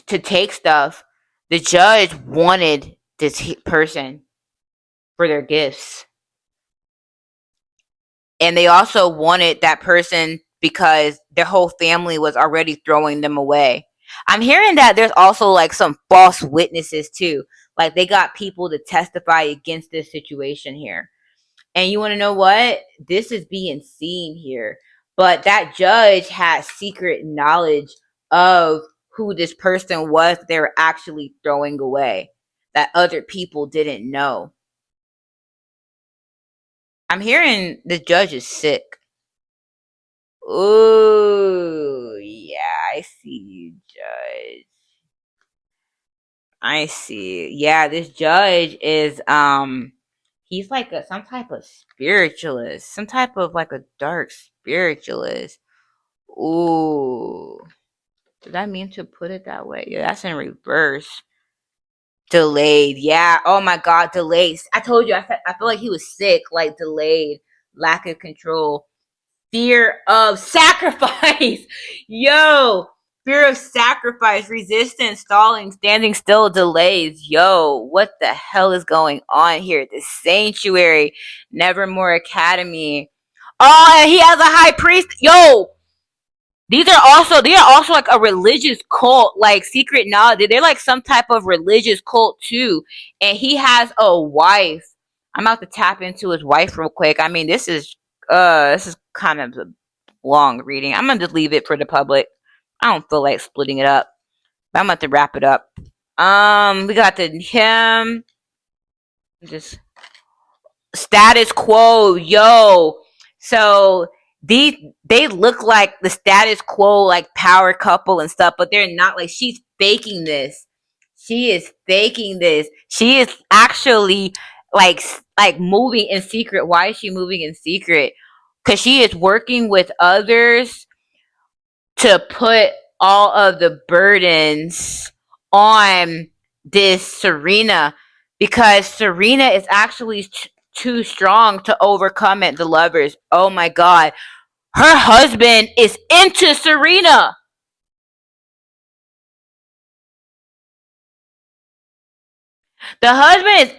to take stuff. The judge wanted this person for their gifts. And they also wanted that person because their whole family was already throwing them away. I'm hearing that there's also like some false witnesses too. Like they got people to testify against this situation here. And you want to know what? This is being seen here. But that judge had secret knowledge of who this person was they were actually throwing away that other people didn't know. I'm hearing the judge is sick. Ooh, yeah, I see you, judge. I see. Yeah, this judge is he's like some type of spiritualist, some type of like a dark spiritualist. Ooh, did I mean to put it that way? Yeah, that's in reverse. Delayed. Yeah. Oh my god, delayed. I told you. I feel like he was sick. Like delayed, lack of control, fear of sacrifice. Yo, Fear of sacrifice, resistance, stalling, standing still, delays. Yo, what the hell is going on here? The Sanctuary, Nevermore Academy. Oh, and he has a high priest. Yo, they are also like a religious cult, like secret knowledge. They're like some type of religious cult too. And he has a wife. I'm about to tap into his wife real quick. I mean, this is kind of a long reading. I'm gonna just leave it for the public. I don't feel like splitting it up. But I'm about to wrap it up. We got the him. Just status quo, yo. So they look like the status quo, like power couple and stuff, but they're not. Like, she's faking this. She is faking this. She is actually like moving in secret. Why is she moving in secret? Because she is working with others to put all of the burdens on this Serena, because Serena is actually too strong to overcome it. The lovers. Oh my god. Her husband is into Serena. The husband is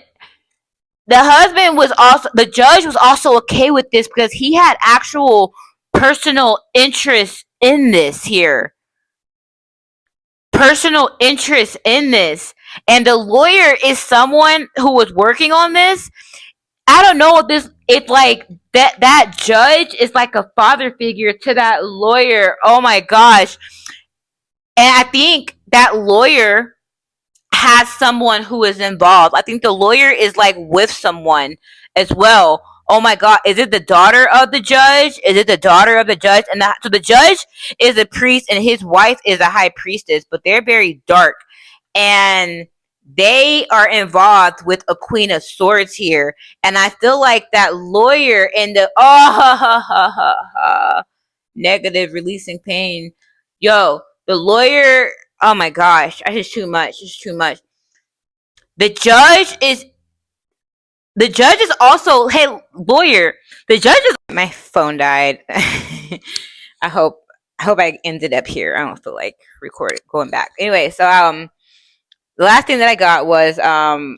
the judge was also okay with this because he had actual personal interest in this here. Personal interest in this. And the lawyer is someone who was working on this. I don't know if like that judge is like a father figure to that lawyer. Oh my gosh. And I think that lawyer has someone who is involved. I think the lawyer is like with someone as well. Oh my god, is it the daughter of the judge? Is it the daughter of the judge? And so the judge is a priest and his wife is a high priestess, but they're very dark. And they are involved with a queen of swords here. And I feel like that lawyer in the negative, releasing pain. Yo, the lawyer, oh my gosh, it's too much. It's too much. The judge is also, hey lawyer. The judge is, my phone died. I hope I ended up here. I don't feel like recording going back. Anyway, so the last thing that I got was all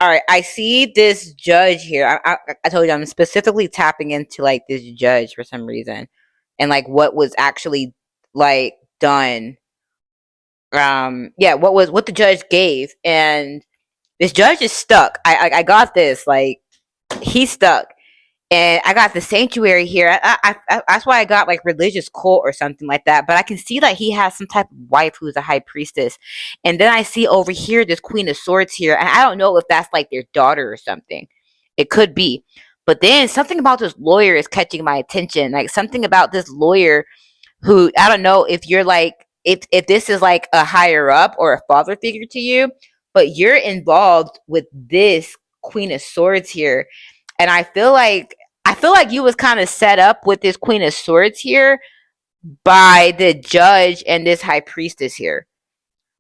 right, I see this judge here. I told you I'm specifically tapping into like this judge for some reason, and like what was actually like done. Yeah, what the judge gave, and this judge is stuck. I got this, like, he's stuck. And I got the sanctuary here. That's why I got like religious cult or something like that. But I can see that he has some type of wife who's a high priestess. And then I see over here this queen of swords here. And I don't know if that's like their daughter or something. It could be. But then something about this lawyer is catching my attention. Like something about this lawyer who, I don't know if you're like, if this is like a higher up or a father figure to you, but you're involved with this queen of swords here. And I feel like you was kind of set up with this queen of swords here by the judge and this high priestess here.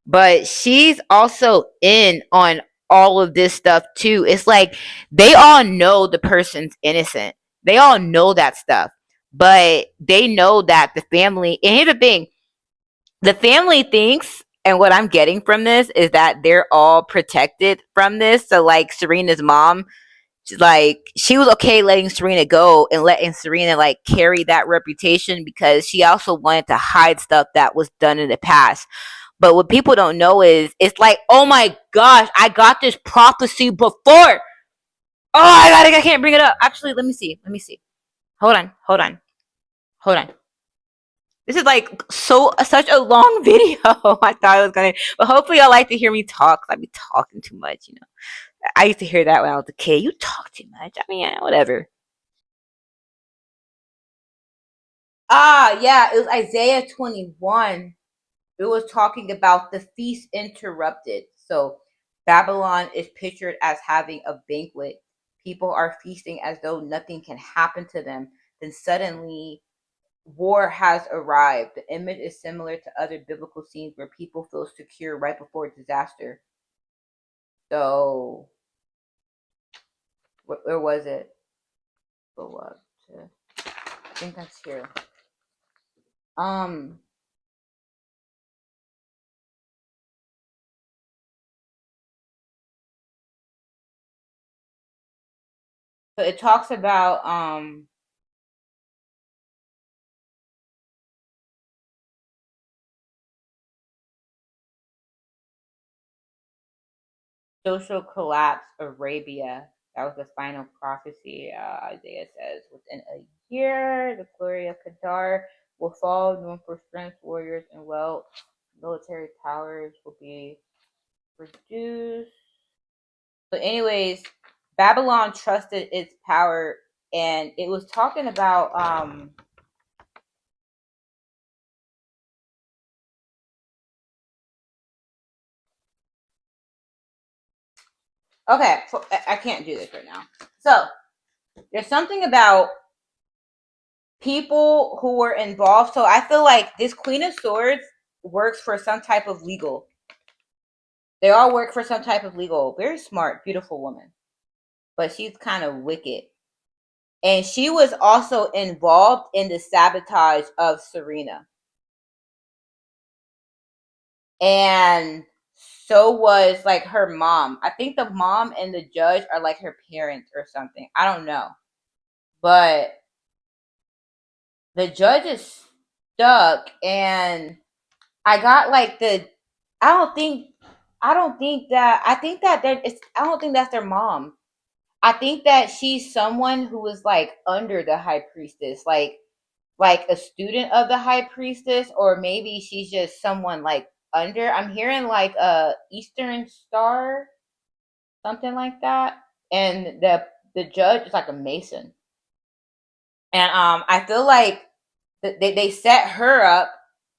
But she's also in on all of this stuff too. It's like they all know the person's innocent. They all know that stuff. But they know that the family, and here's the thing, the family thinks, and what I'm getting from this is that they're all protected from this. So like Serena's mom, like she was okay letting Serena go and letting Serena like carry that reputation because she also wanted to hide stuff that was done in the past. But what people don't know is it's like, oh my gosh, I got this prophecy before. Oh, I can't bring it up. Actually, let me see. Let me see. Hold on. Hold on. Hold on. This is like such a long video. I thought it was gonna, but hopefully y'all like to hear me talk. I be talking too much, you know. I used to hear that when I was a kid. You talk too much. I mean, yeah, whatever. Ah, yeah, it was Isaiah 21. It was talking about the feast interrupted. So Babylon is pictured as having a banquet. People are feasting as though nothing can happen to them. Then suddenly war has arrived. The image is similar to other biblical scenes where people feel secure right before disaster. So, where was it? Go up to, I think that's here. Um, So it talks about social collapse of Arabia. That was the final prophecy. Isaiah says, within a year, the glory of Kedar will fall, known for strength, warriors, and wealth. Military powers will be reduced. But anyways, Babylon trusted its power, and it was talking about okay, I can't do this right now. So there's something about people who were involved. So I feel like this Queen of Swords works for some type of legal. They all work for some type of legal. Very smart, beautiful woman. But she's kind of wicked. And she was also involved in the sabotage of Serena. And so was like her mom. I think the mom and the judge are like her parents or something. I don't know. But the judge is stuck, and I got like the I don't think I think that it's I don't think that's their mom. I think that she's someone who was like under the high priestess, like a student of the high priestess, or maybe she's just someone like under. I'm hearing like a Eastern Star, something like that. And the judge is like a Mason. And I feel like they set her up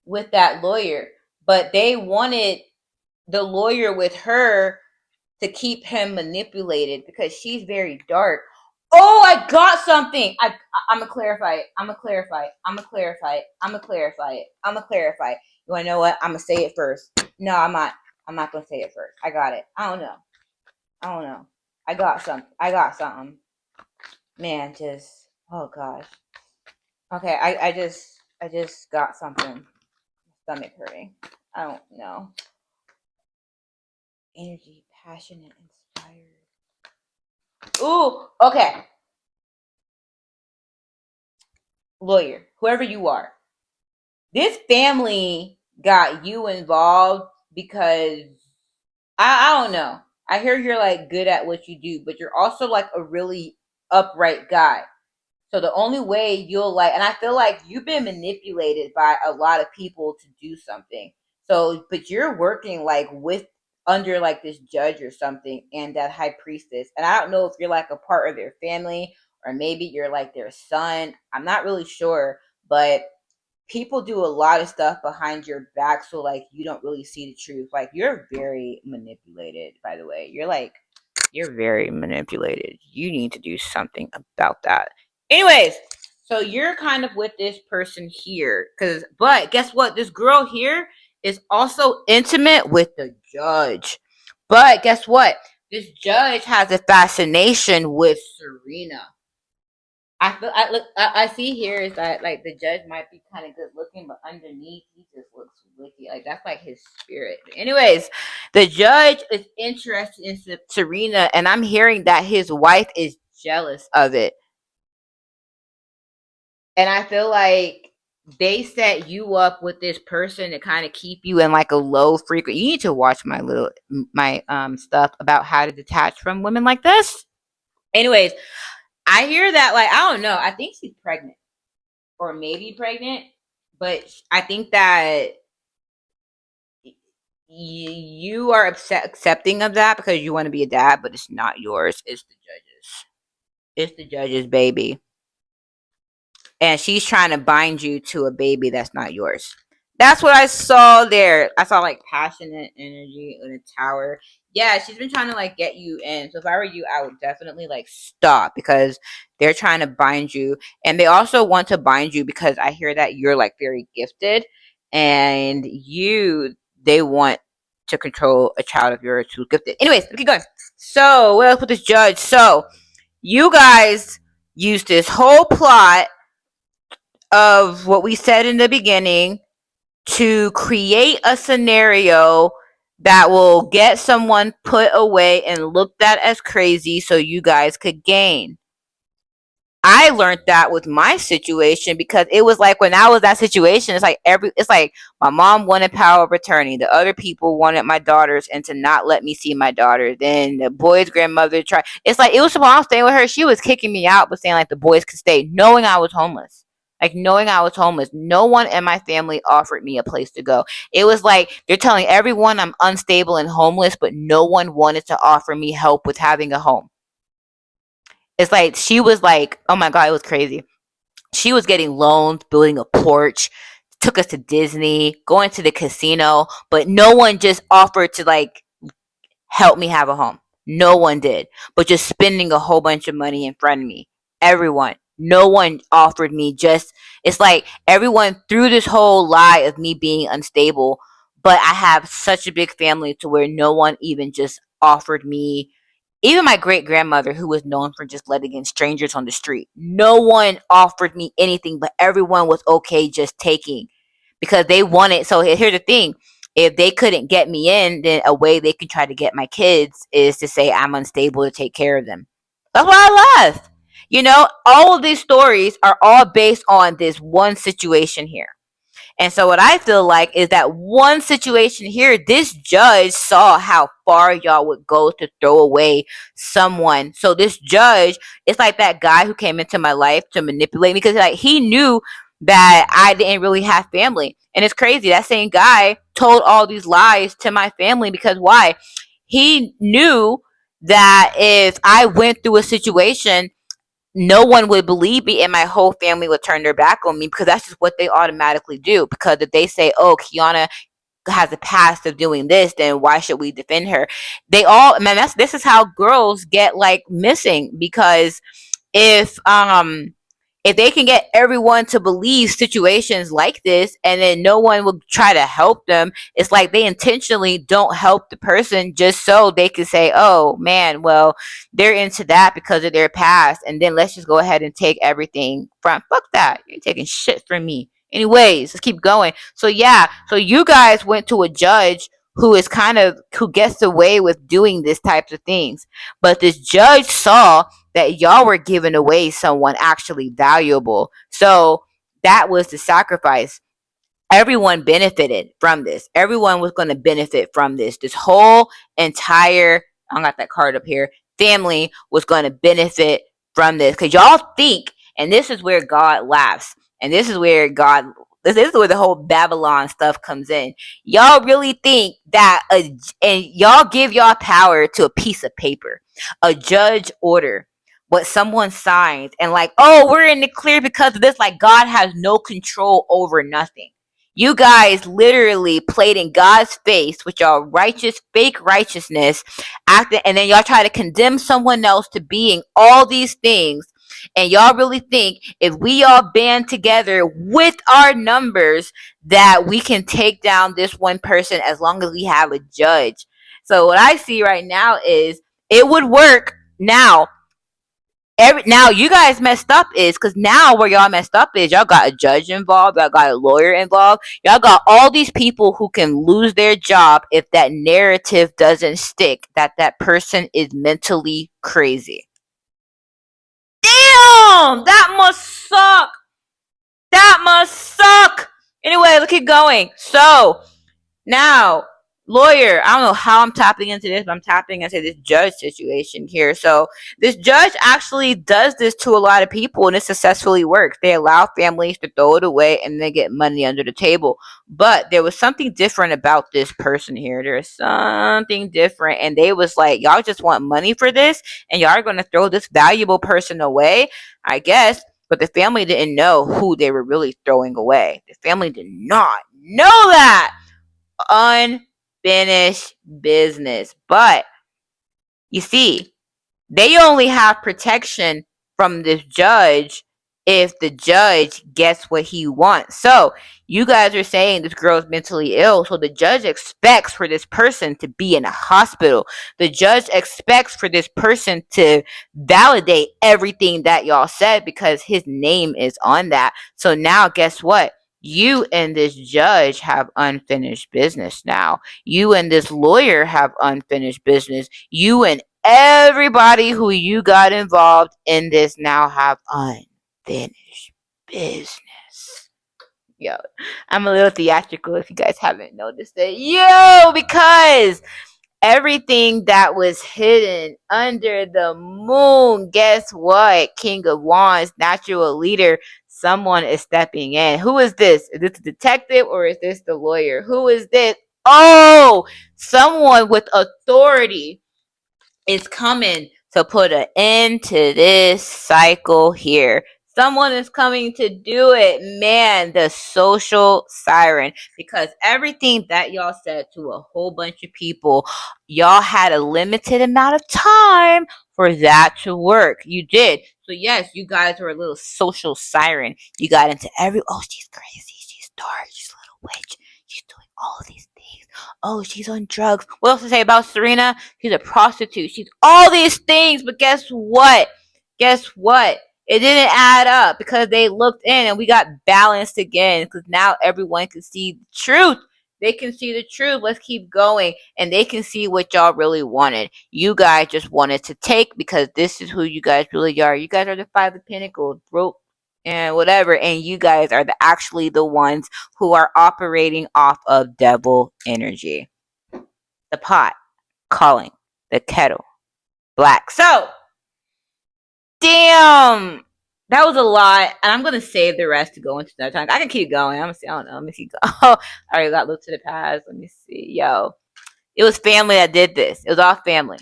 with that lawyer, but they wanted the lawyer with her to keep him manipulated because she's very dark. Oh, I got something. I'm gonna clarify it. I'm gonna clarify it. I'm gonna clarify it. I'm gonna clarify it. I'm gonna clarify it. You wanna know what? I'm gonna say it first. No, I'm not. I'm not gonna say it first. I got it. I don't know. I don't know. I got something. I got something. Man, just oh gosh. Okay, I just got something. Stomach hurting. I don't know. Energy, passionate, inspired. Ooh, okay. Lawyer, whoever you are. This family got you involved because I don't know. I hear you're like good at what you do, but you're also like a really upright guy. So the only way you'll like, and I feel like you've been manipulated by a lot of people to do something. So, but you're working like with under like this judge or something and that high priestess. And I don't know if you're like a part of their family or maybe you're like their son. I'm not really sure, but people do a lot of stuff behind your back. So like you don't really see the truth. Like you're very manipulated, by the way. You're very manipulated. You need to do something about that. Anyways, so you're kind of with this person here, but guess what? This girl here is also intimate with the judge. But guess what? This judge has a fascination with Serena. I feel I look I see here is that like the judge might be kind of good looking, but underneath he just looks wicked. Like that's like his spirit. Anyways, the judge is interested in Serena, and I'm hearing that his wife is jealous of it. And I feel like they set you up with this person to kind of keep you in like a low frequency. You need to watch my stuff about how to detach from women like this. Anyways, I hear that like I don't know. I think she's pregnant or maybe pregnant, but I think that you are accepting of that because you want to be a dad, but it's not yours. It's the judge's. It's the judge's baby, and she's trying to bind you to a baby that's not yours. That's what I saw there. I saw like passionate energy in a tower. Yeah, she's been trying to like get you in. So if I were you, I would definitely like stop because they're trying to bind you. And they also want to bind you because I hear that you're like very gifted and they want to control a child of yours who's gifted. Anyways, let's keep going. So what else with this judge? So you guys used this whole plot of what we said in the beginning to create a scenario that will get someone put away and looked at as crazy so you guys could gain. I learned that with my situation because it was like when I was that situation, it's like my mom wanted power of attorney. The other people wanted my daughters and to not let me see my daughter. Then the boy's grandmother tried. It's like it was supposed to stay with her. She was kicking me out, but saying like the boys could stay, knowing I was homeless. Like knowing I was homeless. No one in my family offered me a place to go. It was like they're telling everyone I'm unstable and homeless, but no one wanted to offer me help with having a home. It's like she was like, oh my God, it was crazy. She was getting loans, building a porch, took us to Disney, going to the casino, but no one just offered to like help me have a home. No one did, but just spending a whole bunch of money in front of me. Everyone. No one offered me just, it's like everyone threw this whole lie of me being unstable, but I have such a big family to where no one even just offered me, even my great grandmother, who was known for just letting in strangers on the street, no one offered me anything, but everyone was okay just taking because they wanted. So here's the thing: if they couldn't get me in, then a way they can try to get my kids is to say I'm unstable to take care of them. That's why I left. You know, all of these stories are all based on this one situation here. And so what I feel like is that one situation here, this judge saw how far y'all would go to throw away someone. So this judge, it's like that guy who came into my life to manipulate me because like he knew that I didn't really have family. And it's crazy. That same guy told all these lies to my family because why? He knew that if I went through a situation, no one would believe me and my whole family would turn their back on me because that's just what they automatically do. Because if they say, oh, Quiana has a past of doing this, then why should we defend her? They all, man, this is how girls get like missing because if if they can get everyone to believe situations like this and then no one will try to help them, it's like they intentionally don't help the person just so they can say, oh man, well, they're into that because of their past. And then let's just go ahead and take everything from, fuck that. You're taking shit from me. Anyways, let's keep going. So yeah, so you guys went to a judge who is kind of, who gets away with doing this types of things. But this judge saw that y'all were giving away someone actually valuable. So that was the sacrifice. Everyone benefited from this. Everyone was going to benefit from this. This whole entire, I got that card up here, family was going to benefit from this. Because y'all think, and this is where God laughs, and this is where this is where the whole Babylon stuff comes in. Y'all really think that, and y'all give y'all power to a piece of paper, a judge order, what someone signs, and like, oh, we're in the clear because of this. Like God has no control over nothing. You guys literally played in God's face with y'all righteous, fake righteousness, and then y'all try to condemn someone else to being all these things. And y'all really think if we all band together with our numbers that we can take down this one person as long as we have a judge. So what I see right now is it would work now. Now you guys messed up is because now where y'all messed up is y'all got a judge involved, y'all got a lawyer involved, y'all got all these people who can lose their job if that narrative doesn't stick that that person is mentally crazy. Damn, that must suck. That must suck. Anyway, let's keep going. So now, lawyer, I don't know how I'm tapping into this, but I'm tapping into this judge situation here. So this judge actually does this to a lot of people and it successfully works. They allow families to throw it away and they get money under the table. But there was something different about this person here. There's something different. And they was like, y'all just want money for this and y'all are going to throw this valuable person away, I guess. But the family didn't know who they were really throwing away. The family did not know that. Unfinished business. But you see, they only have protection from this judge if the judge gets what he wants. So you guys are saying this girl's mentally ill, so the judge expects for this person to be in a hospital. The judge expects for this person to validate everything that y'all said because his name is on that. So now guess what? You and this judge have unfinished business now. You and this lawyer have unfinished business. You and everybody who you got involved in this now have unfinished business. Yo, I'm a little theatrical if you guys haven't noticed it. Yo, because everything that was hidden under the moon, guess what? King of Wands, natural leader, someone is stepping in. Who is this? Is this the detective or is this the lawyer? Who is this? Oh, someone with authority is coming to put an end to this cycle here. Someone is coming to do it. Man, the social siren. Because everything that y'all said to a whole bunch of people, y'all had a limited amount of time for that to work. You did. So yes, you guys were a little social siren. You got into oh, she's crazy. She's dark. She's a little witch. She's doing all of these things. Oh, she's on drugs. What else to say about Serena? She's a prostitute. She's all these things, but guess what? Guess what? It didn't add up because they looked in and we got balanced again because now everyone can see the truth. They can see the truth. Let's keep going. And they can see what y'all really wanted. You guys just wanted to take because this is who you guys really are. You guys are the Five of Pentacles, broke and whatever. And you guys are actually the ones who are operating off of devil energy. The pot calling the kettle black. So, damn. That was a lot, and I'm gonna save the rest to go into another time. I can keep going. I don't know. Let me see. Oh, I already got look to the past. Let me see. Yo, it was family that did this. It was all family.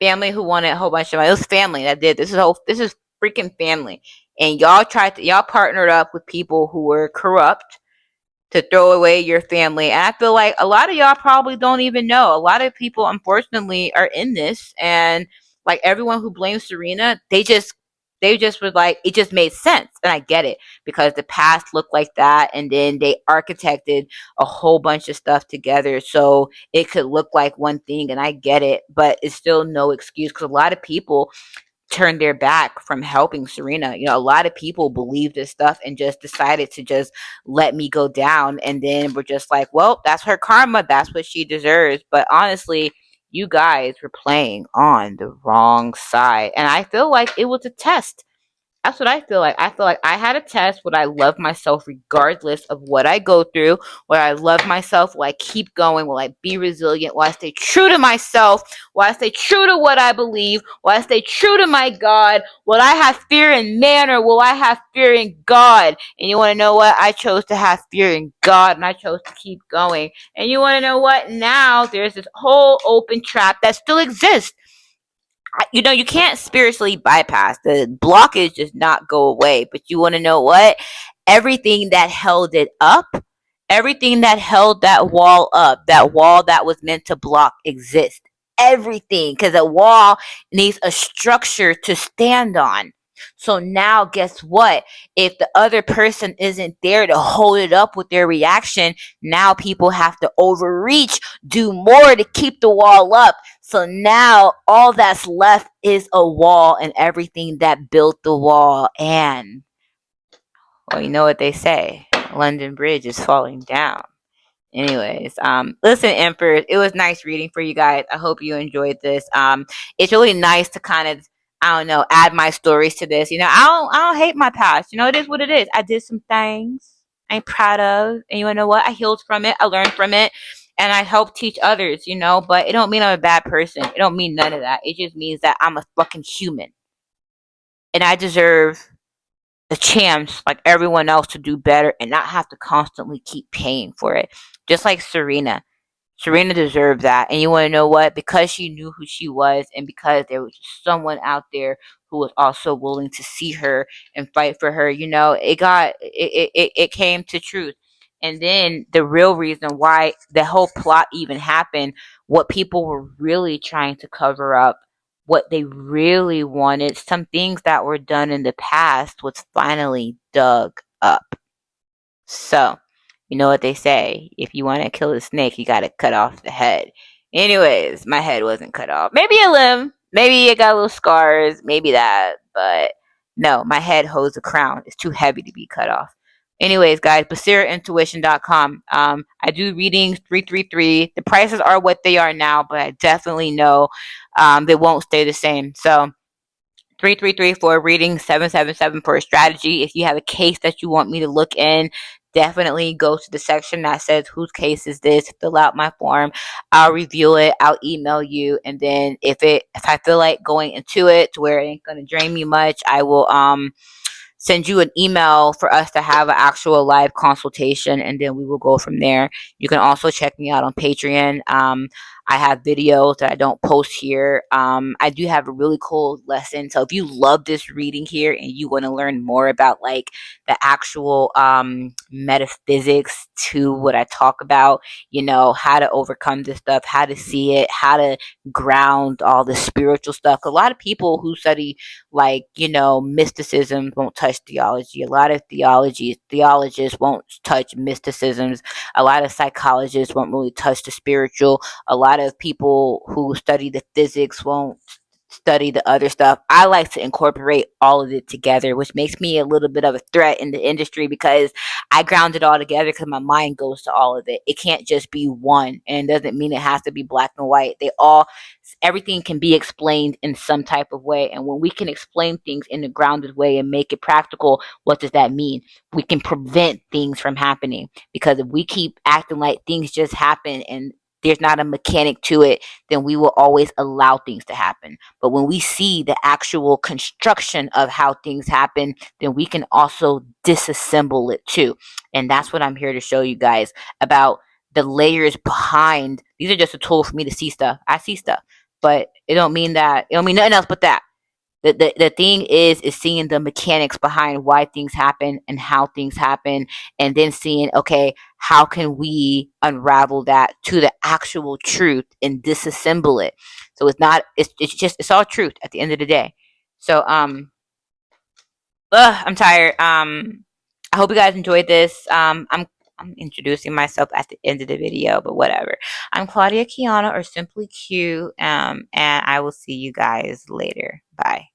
Family who wanted a whole bunch of money. It was family that did this. This is freaking family, and y'all partnered up with people who were corrupt to throw away your family. And I feel like a lot of y'all probably don't even know. A lot of people, unfortunately, are in this, and like everyone who blames Serena, they just was like, it just made sense. And I get it because the past looked like that, and then they architected a whole bunch of stuff together so it could look like one thing. And I get it, but it's still no excuse because a lot of people turned their back from helping Serena. You know, a lot of people believe this stuff and just decided to just let me go down. And then we're just like, well, that's her karma. That's what she deserves. But honestly, you guys were playing on the wrong side. And I feel like it was a test. That's what I feel like. I feel like I had a test. Would I love myself regardless of what I go through? Will I love myself? Will I keep going? Will I be resilient? Will I stay true to myself? Will I stay true to what I believe? Will I stay true to my God? Will I have fear in man or will I have fear in God? And you want to know what? I chose to have fear in God and I chose to keep going. And you want to know what? Now there's this whole open trap that still exists. You know, you can't spiritually bypass the blockage, does not go away. But you want to know what? Everything that held it up, everything that held that wall up, that wall that was meant to block exists. Everything, because a wall needs a structure to stand on. So now, guess what? If the other person isn't there to hold it up with their reaction, now people have to overreach, do more to keep the wall up. So now all that's left is a wall and everything that built the wall. And, well, you know what they say, London Bridge is falling down. Anyways, listen, Emperor, it was nice reading for you guys. I hope you enjoyed this. It's really nice to kind of, I don't know, add my stories to this. You know, I don't hate my past. You know, it is what it is. I did some things I ain't proud of, and you wanna know what? I healed from it. I learned from it, and I help teach others. You know, but it don't mean I'm a bad person. It don't mean none of that. It just means that I'm a fucking human, and I deserve a chance like everyone else to do better and not have to constantly keep paying for it. Just like Serena. Serena deserved that. And you want to know what? Because she knew who she was and because there was someone out there who was also willing to see her and fight for her, you know, it came to truth. And then the real reason why the whole plot even happened, what people were really trying to cover up, what they really wanted, some things that were done in the past was finally dug up. So, you know what they say, if you want to kill a snake, you got to cut off the head. Anyways, my head wasn't cut off. Maybe a limb, maybe it got little scars, maybe that, but no, my head holds a crown. It's too heavy to be cut off. Anyways, guys, basiraintuition.com. I do readings 333. The prices are what they are now, but I definitely know they won't stay the same. So 333 for a reading, 777 for a strategy. If you have a case that you want me to look in, definitely go to the section that says whose case is this, fill out my form. I'll review it, I'll email you, and then if I feel like going into it to where it ain't gonna drain me much, I will send you an email for us to have an actual live consultation, and then we will go from there. You can also check me out on Patreon. I have videos that I don't post here. I do have a really cool lesson. So if you love this reading here and you want to learn more about like the actual metaphysics to what I talk about, you know, how to overcome this stuff, how to see it, how to ground all the spiritual stuff. A lot of people who study like, you know, mysticism won't touch theology. A lot of theologists won't touch mysticisms. A lot of psychologists won't really touch the spiritual. A lot of people who study the physics won't study the other stuff. I like to incorporate all of it together, which makes me a little bit of a threat in the industry because I ground it all together because my mind goes to all of it. It can't just be one, and it doesn't mean it has to be black and white. Everything can be explained in some type of way. And when we can explain things in a grounded way and make it practical, what does that mean? We can prevent things from happening, because if we keep acting like things just happen and there's not a mechanic to it, then we will always allow things to happen. But when we see the actual construction of how things happen, then we can also disassemble it too. And that's what I'm here to show you guys about the layers behind. These are just a tool for me to see stuff. I see stuff, but it don't mean nothing else but that. The thing is seeing the mechanics behind why things happen and how things happen, and then seeing, okay, how can we unravel that to the actual truth and disassemble it. So it's all truth at the end of the day. So I'm tired. I hope you guys enjoyed this. I'm introducing myself at the end of the video, but whatever. I'm Claudia, Quiana, or simply Q. And I will see you guys later. Bye.